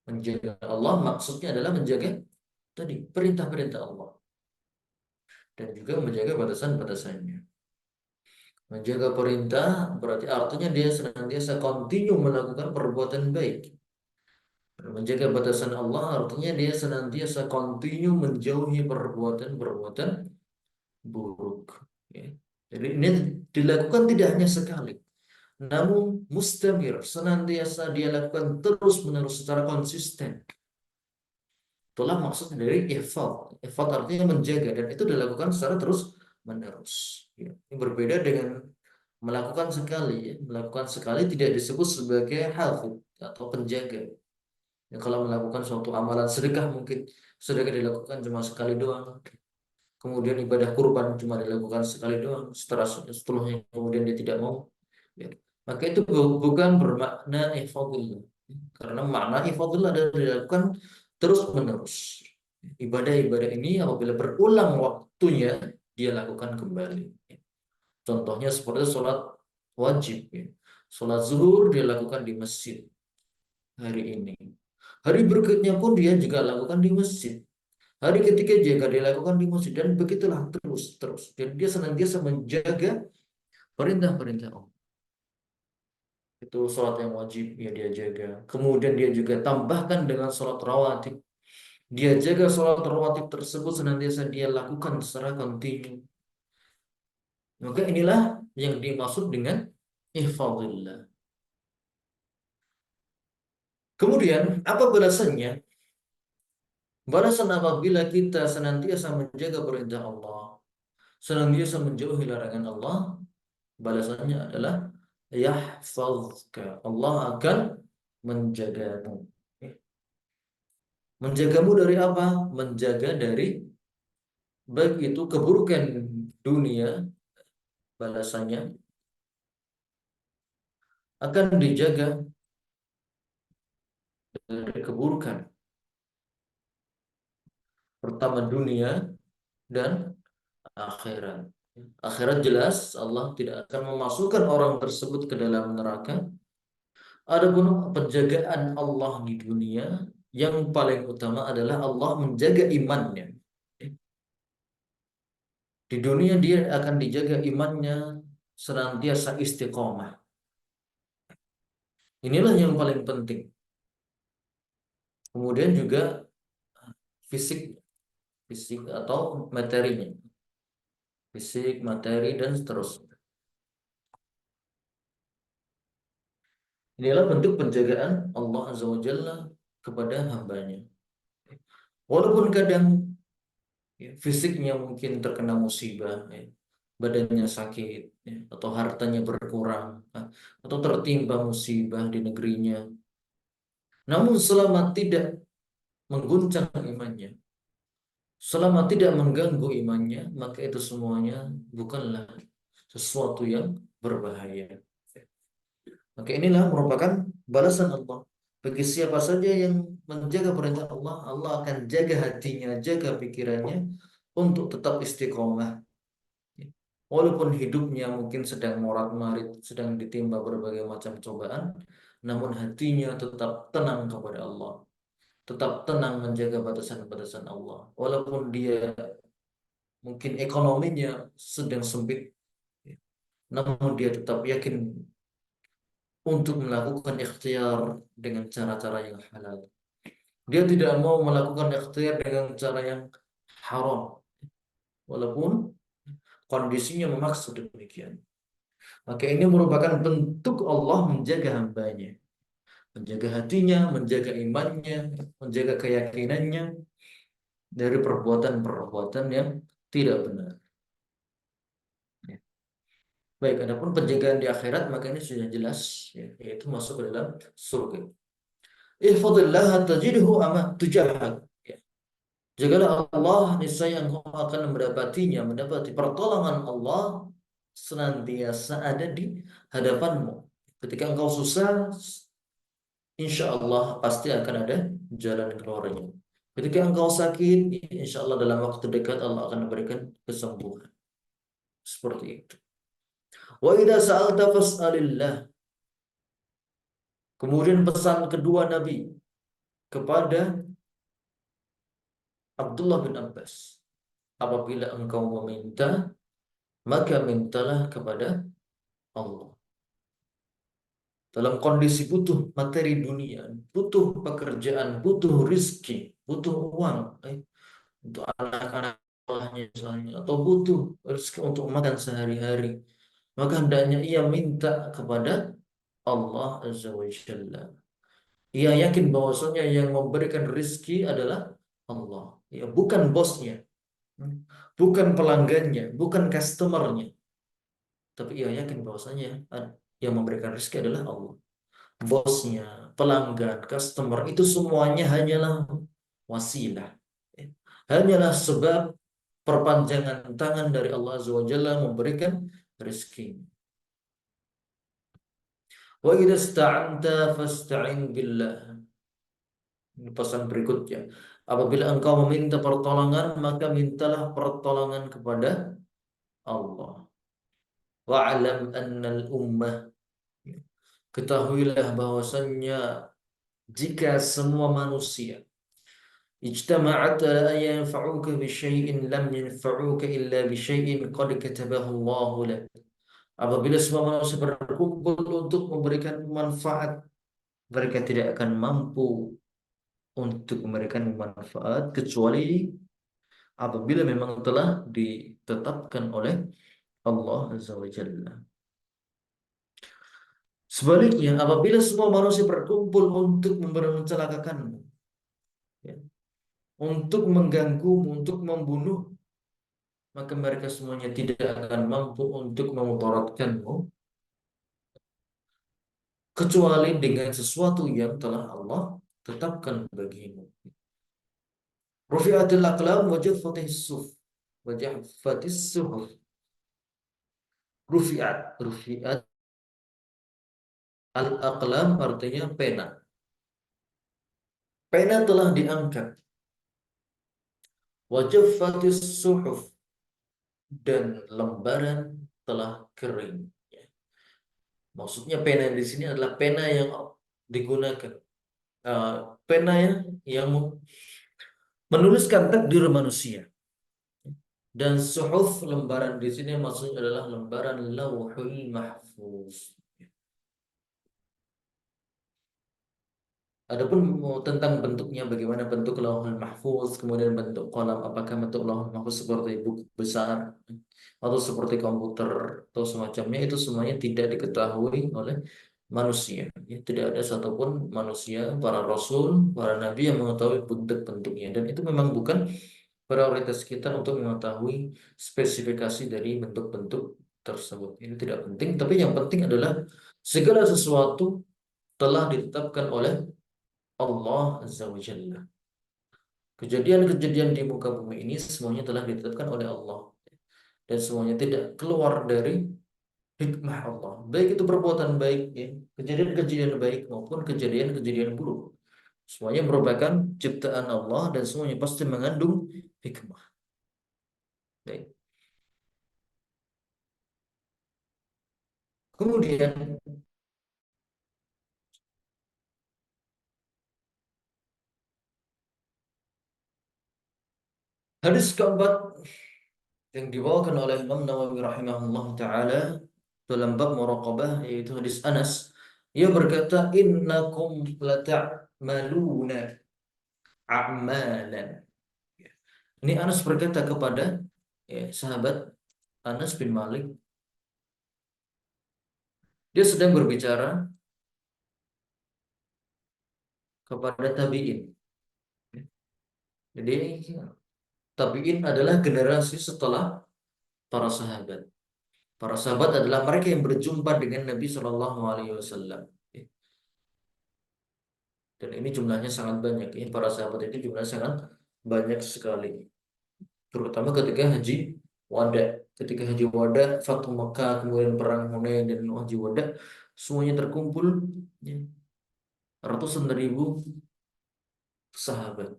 Menjaga Allah maksudnya adalah menjaga tadi perintah-perintah Allah dan juga menjaga batasan-batasannya. Menjaga perintah berarti artinya dia senantiasa continue melakukan perbuatan baik. Menjaga batasan Allah artinya dia senantiasa continue menjauhi perbuatan-perbuatan buruk. Ya. Jadi ini dilakukan tidak hanya sekali, namun mustamir, senantiasa dia lakukan terus-menerus secara konsisten. Itulah maksud dari ihfad. Ihfad artinya menjaga, dan itu dilakukan secara terus-menerus. Ya. Ini berbeda dengan melakukan sekali. Ya. Melakukan sekali tidak disebut sebagai hafid atau penjaga. Ya, kalau melakukan suatu amalan sedekah, mungkin sedekah dilakukan cuma sekali doang. Kemudian ibadah kurban cuma dilakukan sekali doang. Setelahnya kemudian dia tidak mau. Ya. Maka itu bukan bermakna ihfadullah. Karena makna ihfadullah adalah dilakukan terus-menerus. Ibadah-ibadah ini apabila berulang waktunya, dia lakukan kembali. Contohnya seperti sholat wajib. Ya. Sholat zuhur dia lakukan di masjid hari ini. Hari berikutnya pun dia juga lakukan di masjid. Hari ketiga juga dia lakukan di masjid. Dan begitulah terus. Dan dia senantiasa menjaga perintah-perintah Allah. Itu sholat yang wajib ya dia jaga. Kemudian dia juga tambahkan dengan sholat rawatib. Dia jaga sholat rawatib tersebut senantiasa dia lakukan secara kontinu. Maka inilah yang dimaksud dengan ihfadillah. Kemudian apa balasannya? Balasan apabila kita senantiasa menjaga perintah Allah, senantiasa menjauhi larangan Allah, balasannya adalah yahfazka. Allah akan menjagamu. Menjagamu dari apa? Menjaga dari baik itu keburukan dunia, balasannya akan dijaga dari keburukan. Pertama dunia dan akhirat. Akhirat jelas Allah tidak akan memasukkan orang tersebut ke dalam neraka. Adapun penjagaan Allah di dunia yang paling utama adalah Allah menjaga imannya. Di dunia dia akan dijaga imannya senantiasa istiqomah. Inilah yang paling penting. Kemudian juga fisik, fisik atau materinya, fisik, materi dan seterusnya. Inilah bentuk penjagaan Allah Azza wa Jalla kepada hambanya. Walaupun kadang fisiknya mungkin terkena musibah, badannya sakit, atau hartanya berkurang, atau tertimpa musibah di negerinya. Namun selama tidak mengguncang imannya, selama tidak mengganggu imannya, maka itu semuanya bukanlah sesuatu yang berbahaya. Maka inilah merupakan balasan Allah. Bagi siapa saja yang menjaga perintah Allah, Allah akan jaga hatinya, jaga pikirannya untuk tetap istiqomah. Walaupun hidupnya mungkin sedang morat-marit, sedang ditimpa berbagai macam cobaan, namun hatinya tetap tenang kepada Allah. Tetap tenang menjaga batasan-batasan Allah. Walaupun dia mungkin ekonominya sedang sempit, namun dia tetap yakin untuk melakukan ikhtiar dengan cara-cara yang halal. Dia tidak mau melakukan ikhtiar dengan cara yang haram, walaupun kondisinya memaksa demikian. Maka ini merupakan bentuk Allah menjaga hambanya, menjaga hatinya, menjaga imannya, menjaga keyakinannya dari perbuatan-perbuatan yang tidak benar. Baik, adapun penjagaan di akhirat maka ini sudah jelas, yaitu masuk ke dalam surga. Ihfadillah tajidhu tujahak. Jagalah Allah, niscaya engkau akan mendapatinya, mendapati pertolongan Allah senantiasa ada di hadapanmu. Ketika engkau susah, insya Allah pasti akan ada jalan keluarnya. Ketika engkau sakit, insya Allah dalam waktu dekat Allah akan memberikan kesembuhan. Seperti itu. Wa idza sa'alta fas'alillah. Kemudian pesan kedua Nabi kepada Abdullah bin Abbas. Apabila engkau meminta, maka mintalah kepada Allah. Dalam kondisi butuh materi dunia, butuh pekerjaan, butuh rizki, butuh uang, untuk anak-anak sekolahnya misalnya, atau butuh rezeki untuk makan sehari-hari, maka hendaknya ia minta kepada Allah Azza wa Jalla. Ia yakin bahwasanya yang memberikan rezeki adalah Allah, ya, bukan bosnya, bukan pelanggannya, bukan customernya, tapi ia yakin bahwasanya yang memberikan rezeki adalah Allah. Bosnya, pelanggan, customer itu semuanya hanyalah wasilah, hanyalah sebab perpanjangan tangan dari Allah Azza wa Jalla memberikan rezeki. Wa idza sta'anta fasta'in billah. Ini pesan berikutnya. Apabila engkau meminta pertolongan, maka mintalah pertolongan kepada Allah. Wa'lam annal ummah. Ketahuilah bahwasannya jika semua manusia ijtama'at ala an yanfa'uka bi syai'in lam yanfa'uka illa bi syai'in qad katabahu Allah lak. Apabila semua manusia berkumpul untuk memberikan manfaat, mereka tidak akan mampu untuk memberikan manfaat kecuali apabila memang telah ditetapkan oleh Allah Azza wa Jalla. Sebaliknya, apabila semua manusia berkumpul untuk mencelakakanmu, ya, untuk mengganggumu, untuk membunuh, maka mereka semuanya tidak akan mampu untuk memudaratkanmu kecuali dengan sesuatu yang telah Allah tetapkan bagimu. Rufi'atil aqlam wa jaffatis suf wa jaffatis suhuf. Rufi'at Al-aqlam artinya pena. Pena telah diangkat. Wa jaffatis suhuf, dan lembaran telah kering. Ya. Maksudnya pena di sini adalah pena yang digunakan. Eh, Pena yang menuliskan takdir manusia. Dan suhuf, lembaran di sini maksudnya adalah lembaran Lauhul Mahfuz. Adapun tentang bentuknya, bagaimana bentuk Lauhul Mahfuz, kemudian bentuk kolam, apakah bentuk Lauhul Mahfuz seperti buku besar atau seperti komputer atau semacamnya, itu semuanya tidak diketahui oleh manusia. Ya, tidak ada satupun manusia, para rasul, para nabi yang mengetahui bentuk-bentuknya, dan itu memang bukan prioritas kita untuk mengetahui spesifikasi dari bentuk-bentuk tersebut. Ini tidak penting, tapi yang penting adalah segala sesuatu telah ditetapkan oleh Allah Azza wa Jalla. Kejadian-kejadian di muka bumi ini semuanya telah ditetapkan oleh Allah, dan semuanya tidak keluar dari hikmah Allah. Baik itu perbuatan baik, ya, kejadian-kejadian baik maupun kejadian-kejadian buruk. Semuanya merupakan ciptaan Allah dan semuanya pasti mengandung hikmah. Baik. Kemudian hadis keempat yang dibawakan oleh Imam Nawawi rahimahullah taala dalam bab muraqabah, yaitu hadis Anas. Ia berkata, innakum lata'maluna a'malan. Ini Anas berkata kepada, ya, sahabat Anas bin Malik. Dia sedang berbicara kepada tabi'in. Jadi tabi'in adalah generasi setelah para sahabat. Para sahabat adalah mereka yang berjumpa dengan Nabi Shallallahu Alaihi Wasallam. Dan ini jumlahnya sangat banyak. Ya. Para sahabat itu jumlahnya sangat banyak sekali. Terutama ketika haji wada. Ketika haji wada, Fathu Makkah, kemudian perang Hunain dan haji wada, semuanya terkumpul, ya, ratusan ribu sahabat.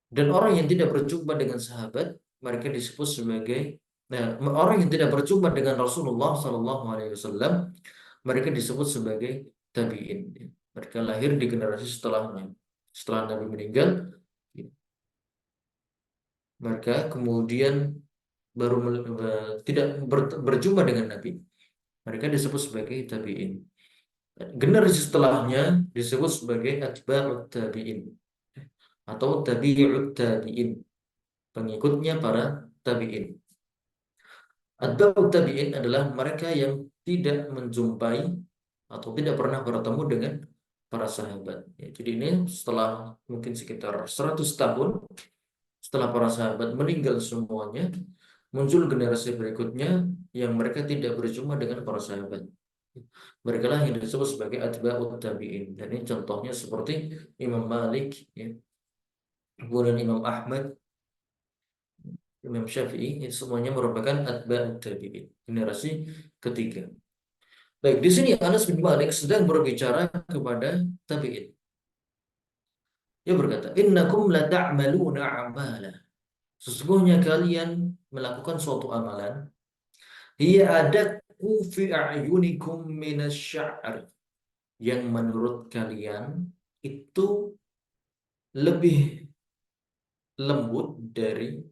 Dan orang yang tidak berjumpa dengan sahabat, mereka disebut sebagai, nah, orang yang tidak berjumpa dengan Rasulullah Sallallahu Alaihi Wasallam, mereka disebut sebagai tabiin. Mereka lahir di generasi setelahnya. Setelah Nabi meninggal, mereka kemudian baru tidak berjumpa dengan Nabi. Mereka disebut sebagai tabiin. Generasi setelahnya disebut sebagai atba'ut tabiin atau tabi'ut tabiin, pengikutnya para tabiin. Atba'ut tabi'in adalah mereka yang tidak menjumpai atau tidak pernah bertemu dengan para sahabat. Ya, jadi ini setelah mungkin sekitar 100 tahun setelah para sahabat meninggal semuanya, muncul generasi berikutnya yang mereka tidak berjumpa dengan para sahabat. Mereka lah yang disebut sebagai atba'ut tabi'in. Dan ini contohnya seperti Imam Malik, ya, kemudian Imam Ahmad, Imam Syafi'i, itu semuanya merupakan atba'ut tabi'in, generasi ketiga. Baik, di sini Anas bin Malik sedang berbicara kepada tabi'in. Dia berkata, innakum la ta'maluna amala. Sesungguhnya kalian melakukan suatu amalan. Hiya adatku fi a'yunikum minasya'r. Yang menurut kalian itu lebih lembut dari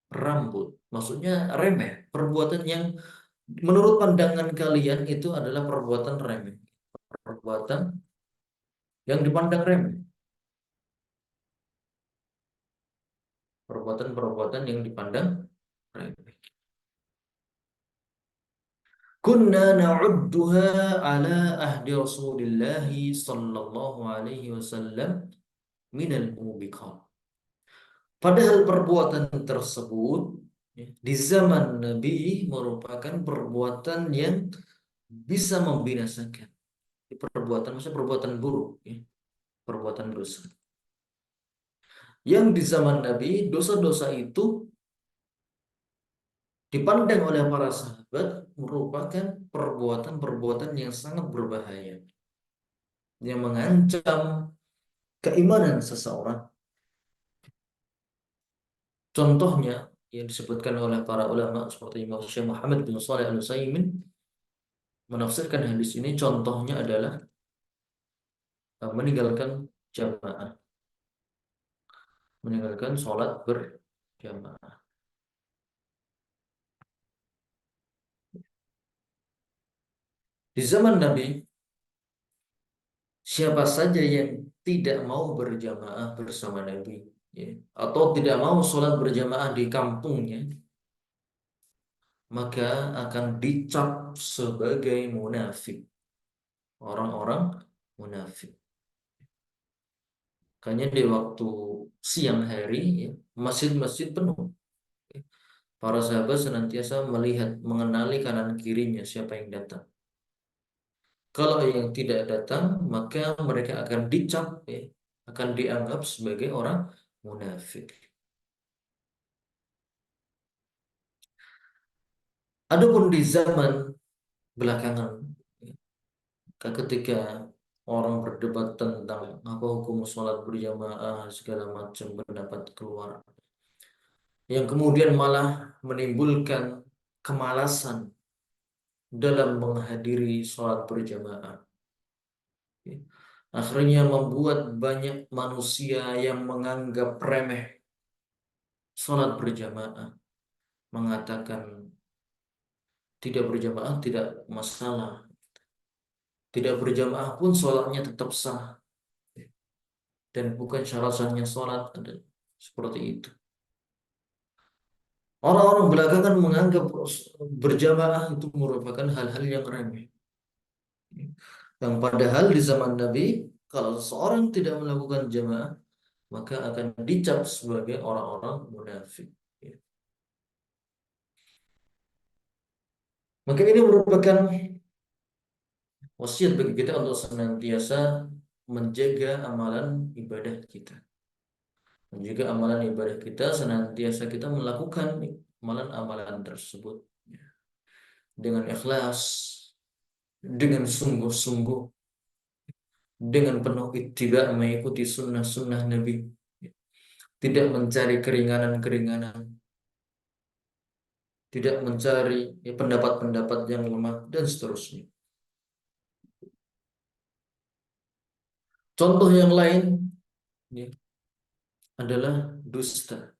rambut. Maksudnya remeh. Perbuatan yang menurut pandangan kalian itu adalah perbuatan remeh. Perbuatan yang dipandang remeh. Perbuatan-perbuatan yang dipandang remeh. Kunna na'udduha ala ahdi Rasulillah sallallahu alaihi wasallam minal mubiqat. Padahal perbuatan tersebut, ya, di zaman Nabi merupakan perbuatan yang bisa membinasakan. Perbuatan, maksudnya perbuatan buruk, ya, perbuatan dosa. Yang di zaman Nabi dosa-dosa itu dipandang oleh para sahabat merupakan perbuatan-perbuatan yang sangat berbahaya, yang mengancam keimanan seseorang. Contohnya yang disebutkan oleh para ulama seperti Imam Syekh Muhammad bin Shalih Al-Utsaimin menafsirkan hadis ini, contohnya adalah meninggalkan jamaah, meninggalkan sholat berjamaah. Di zaman Nabi, siapa saja yang tidak mau berjamaah bersama Nabi, ya, atau tidak mau sholat berjamaah di kampungnya, maka akan dicap sebagai munafik, orang-orang munafik. Makanya di waktu siang hari, ya, masjid-masjid penuh. Para sahabat senantiasa melihat, mengenali kanan kirinya siapa yang datang. Kalau yang tidak datang, maka mereka akan dicap, ya, akan dianggap sebagai orang munafik. Adapun di zaman belakangan, ya, ketika orang berdebat tentang apa hukum sholat berjamaah, segala macam pendapat keluar, yang kemudian malah menimbulkan kemalasan dalam menghadiri sholat berjamaah. Akhirnya membuat banyak manusia yang menganggap remeh sholat berjamaah, mengatakan tidak berjamaah tidak masalah, tidak berjamaah pun sholatnya tetap sah, dan bukan syarat sahnya sholat seperti itu. Orang-orang belakangan menganggap berjamaah itu merupakan hal-hal yang remeh. Yang padahal di zaman Nabi, kalau seseorang tidak melakukan jamaah, maka akan dicap sebagai orang-orang munafik. Maka ini merupakan wasiat bagi kita untuk senantiasa menjaga amalan ibadah kita. Menjaga amalan ibadah kita, senantiasa kita melakukan amalan-amalan tersebut dengan ikhlas, dengan sungguh-sungguh, dengan penuh ittiba, mengikuti sunnah-sunnah Nabi, tidak mencari keringanan-keringanan, tidak mencari pendapat-pendapat yang lemah, dan seterusnya. Contoh yang lain, ya, adalah dusta.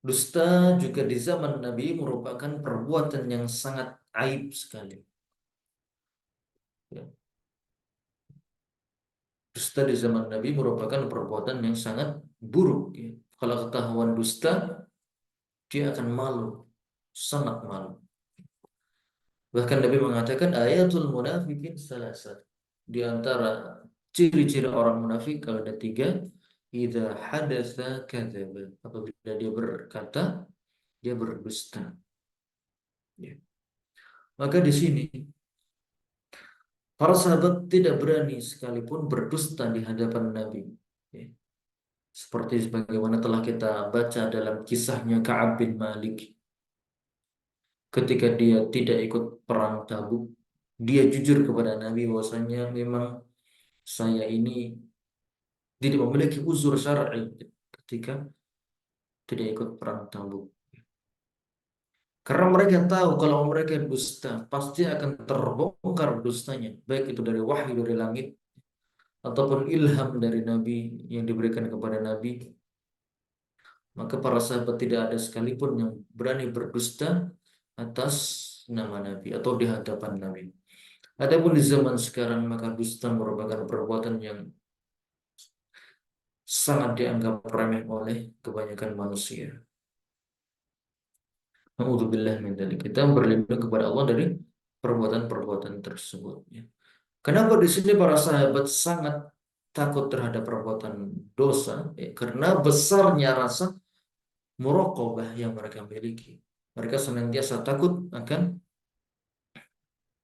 Dusta juga di zaman Nabi merupakan perbuatan yang sangat aib sekali. Ya. Dusta di zaman Nabi merupakan perbuatan yang sangat buruk. Ya. Kalau ketahuan dusta, dia akan malu, sangat malu. Bahkan Nabi mengatakan ayatul munafikin salasat. Di antara ciri-ciri orang munafik kalau ada 3, idza hadatsa kadzaba. Apabila dia berkata, dia berdusta. Ya. Maka di sini para sahabat tidak berani sekalipun berdusta di hadapan Nabi. Ya. Seperti sebagaimana telah kita baca dalam kisahnya Ka'ab bin Malik. Ketika dia tidak ikut perang Tabuk, dia jujur kepada Nabi bahwasanya memang saya ini tidak memiliki uzur syar'i ketika tidak ikut perang Tabuk. Karena mereka tahu kalau mereka dusta, pasti akan terbongkar dustanya, baik itu dari wahyu dari langit ataupun ilham dari Nabi yang diberikan kepada Nabi. Maka para sahabat tidak ada sekalipun yang berani berdusta atas nama Nabi atau di hadapan Nabi. Adapun di zaman sekarang, maka dusta merupakan perbuatan yang sangat dianggap remeh oleh kebanyakan manusia. Nauzubillah min dzalik. Kita berlindung kepada Allah dari perbuatan-perbuatan tersebut. Ya. Kenapa di sini para sahabat sangat takut terhadap perbuatan dosa? Ya, karena besarnya rasa muraqabah yang mereka miliki. Mereka senantiasa takut akan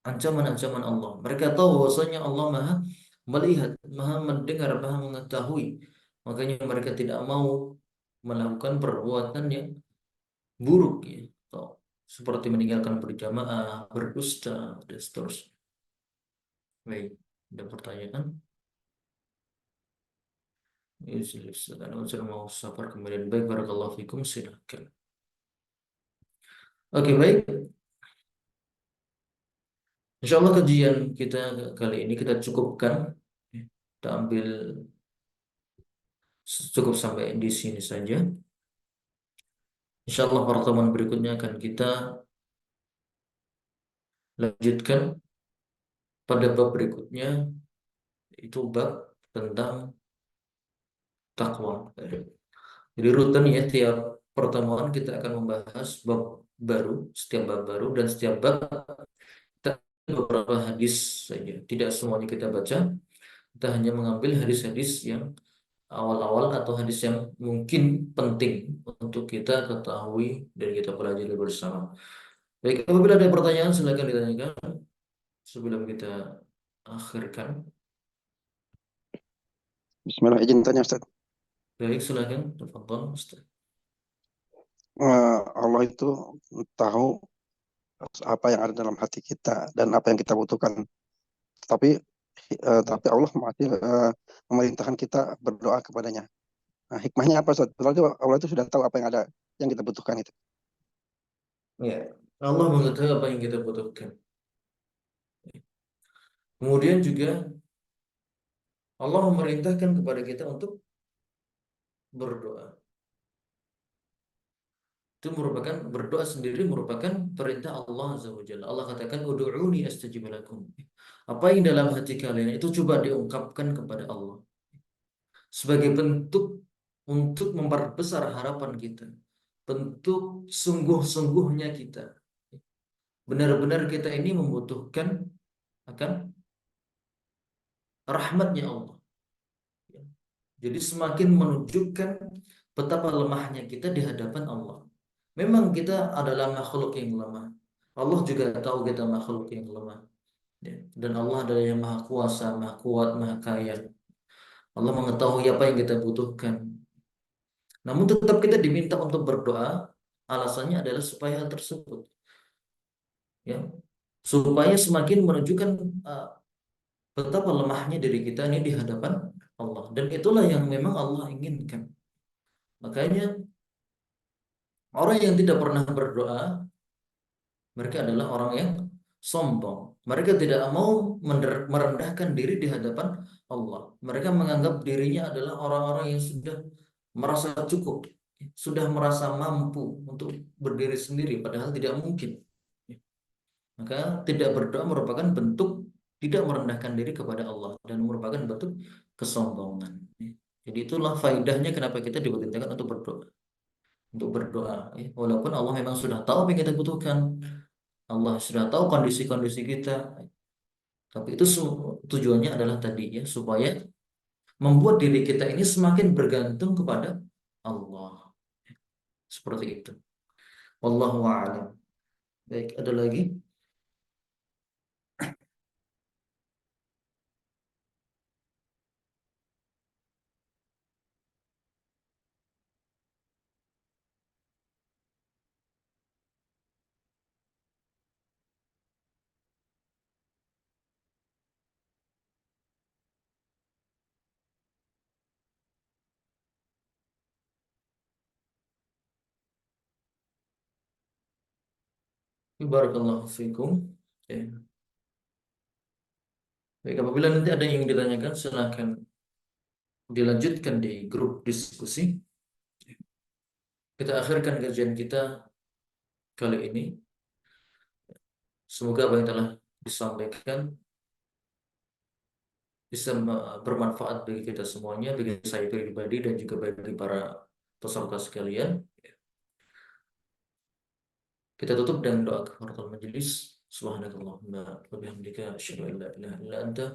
ancaman-ancaman Allah. Mereka tahu bahwasanya Allah Maha melihat, Maha mendengar, Maha mengetahui. Makanya mereka tidak mau melakukan perbuatan yang buruk ya, atau seperti meninggalkan berjamaah, berdusta, dan seterusnya. Baik, ada pertanyaan? Ya, silakan. Unsur mau safar kemudian baik, barakallahu fikum, silakan. Oke, baik. Insya Allah kajian kita kali ini kita cukupkan. Kita ambil cukup sampai di sini saja. Insya Allah pertemuan berikutnya akan kita lanjutkan pada bab berikutnya, itu bab tentang takwa. Jadi rutin ya, tiap pertemuan kita akan membahas bab baru, setiap bab baru, dan setiap bab kita beberapa hadis saja. Tidak semuanya kita baca, kita hanya mengambil hadis-hadis yang awal-awal atau hadis yang mungkin penting untuk kita ketahui dan kita pelajari bersama. Baik, apabila ada pertanyaan silakan ditanyakan sebelum kita akhirkan. Bismillah, izin tanya Ustaz. Baik, silakan. Tafadhol, Ustaz. Allah itu tahu apa yang ada dalam hati kita dan apa yang kita butuhkan. Tapi Allah masih memerintahkan kita berdoa kepadanya. Nah, hikmahnya apa Ustaz? Berarti Allah itu sudah tahu apa yang ada yang kita butuhkan itu. Ya, Allah mengetahui apa yang kita butuhkan. Kemudian juga Allah memerintahkan kepada kita untuk berdoa. Itu merupakan berdoa sendiri merupakan perintah Allah Azza wa Jalla. Allah katakan ud'uuni astajib lakum. Apa yang dalam hati kalian itu coba diungkapkan kepada Allah sebagai bentuk untuk memperbesar harapan kita. Bentuk sungguh-sungguhnya kita. Benar-benar kita ini membutuhkan akan rahmatnya Allah. Jadi semakin menunjukkan betapa lemahnya kita di hadapan Allah. Memang kita adalah makhluk yang lemah. Allah juga tahu kita makhluk yang lemah. Ya. Dan Allah adalah yang maha kuasa, maha kuat, maha kaya. Allah mengetahui apa yang kita butuhkan. Namun tetap kita diminta untuk berdoa. Alasannya adalah supaya hal tersebut, ya, supaya semakin menunjukkan betapa lemahnya diri kita ini di hadapan Allah. Dan itulah yang memang Allah inginkan. Makanya orang yang tidak pernah berdoa, mereka adalah orang yang sombong. Mereka tidak mau merendahkan diri di hadapan Allah. Mereka menganggap dirinya adalah orang-orang yang sudah merasa cukup, sudah merasa mampu untuk berdiri sendiri, padahal tidak mungkin. Maka tidak berdoa merupakan bentuk tidak merendahkan diri kepada Allah dan merupakan bentuk kesombongan. Jadi itulah faedahnya kenapa kita diperintahkan untuk berdoa. Untuk berdoa, ya. Walaupun Allah memang sudah tahu apa yang kita butuhkan, Allah sudah tahu kondisi-kondisi kita, tapi itu tujuannya adalah tadi ya, supaya membuat diri kita ini semakin bergantung kepada Allah. Seperti itu. Wallahu a'lam. Baik, ada lagi? Barakallahu fikum. Ya. Baik, apabila nanti ada yang ditanyakan, silakan dilanjutkan di grup diskusi. Kita akhirkan kajian kita kali ini. Semoga apa yang telah disampaikan bisa bermanfaat bagi kita semuanya, bagi saya pribadi dan juga bagi para peserta sekalian. Kita tutup dengan doa kafaratul majelis. Subhanakallahumma wa bihamdika asyhadu an la ilaha illa anta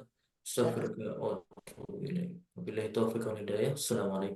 astaghfiruka wa atubu ilaik. Wabillahi taufiq wal hidayah. Assalamualaikum.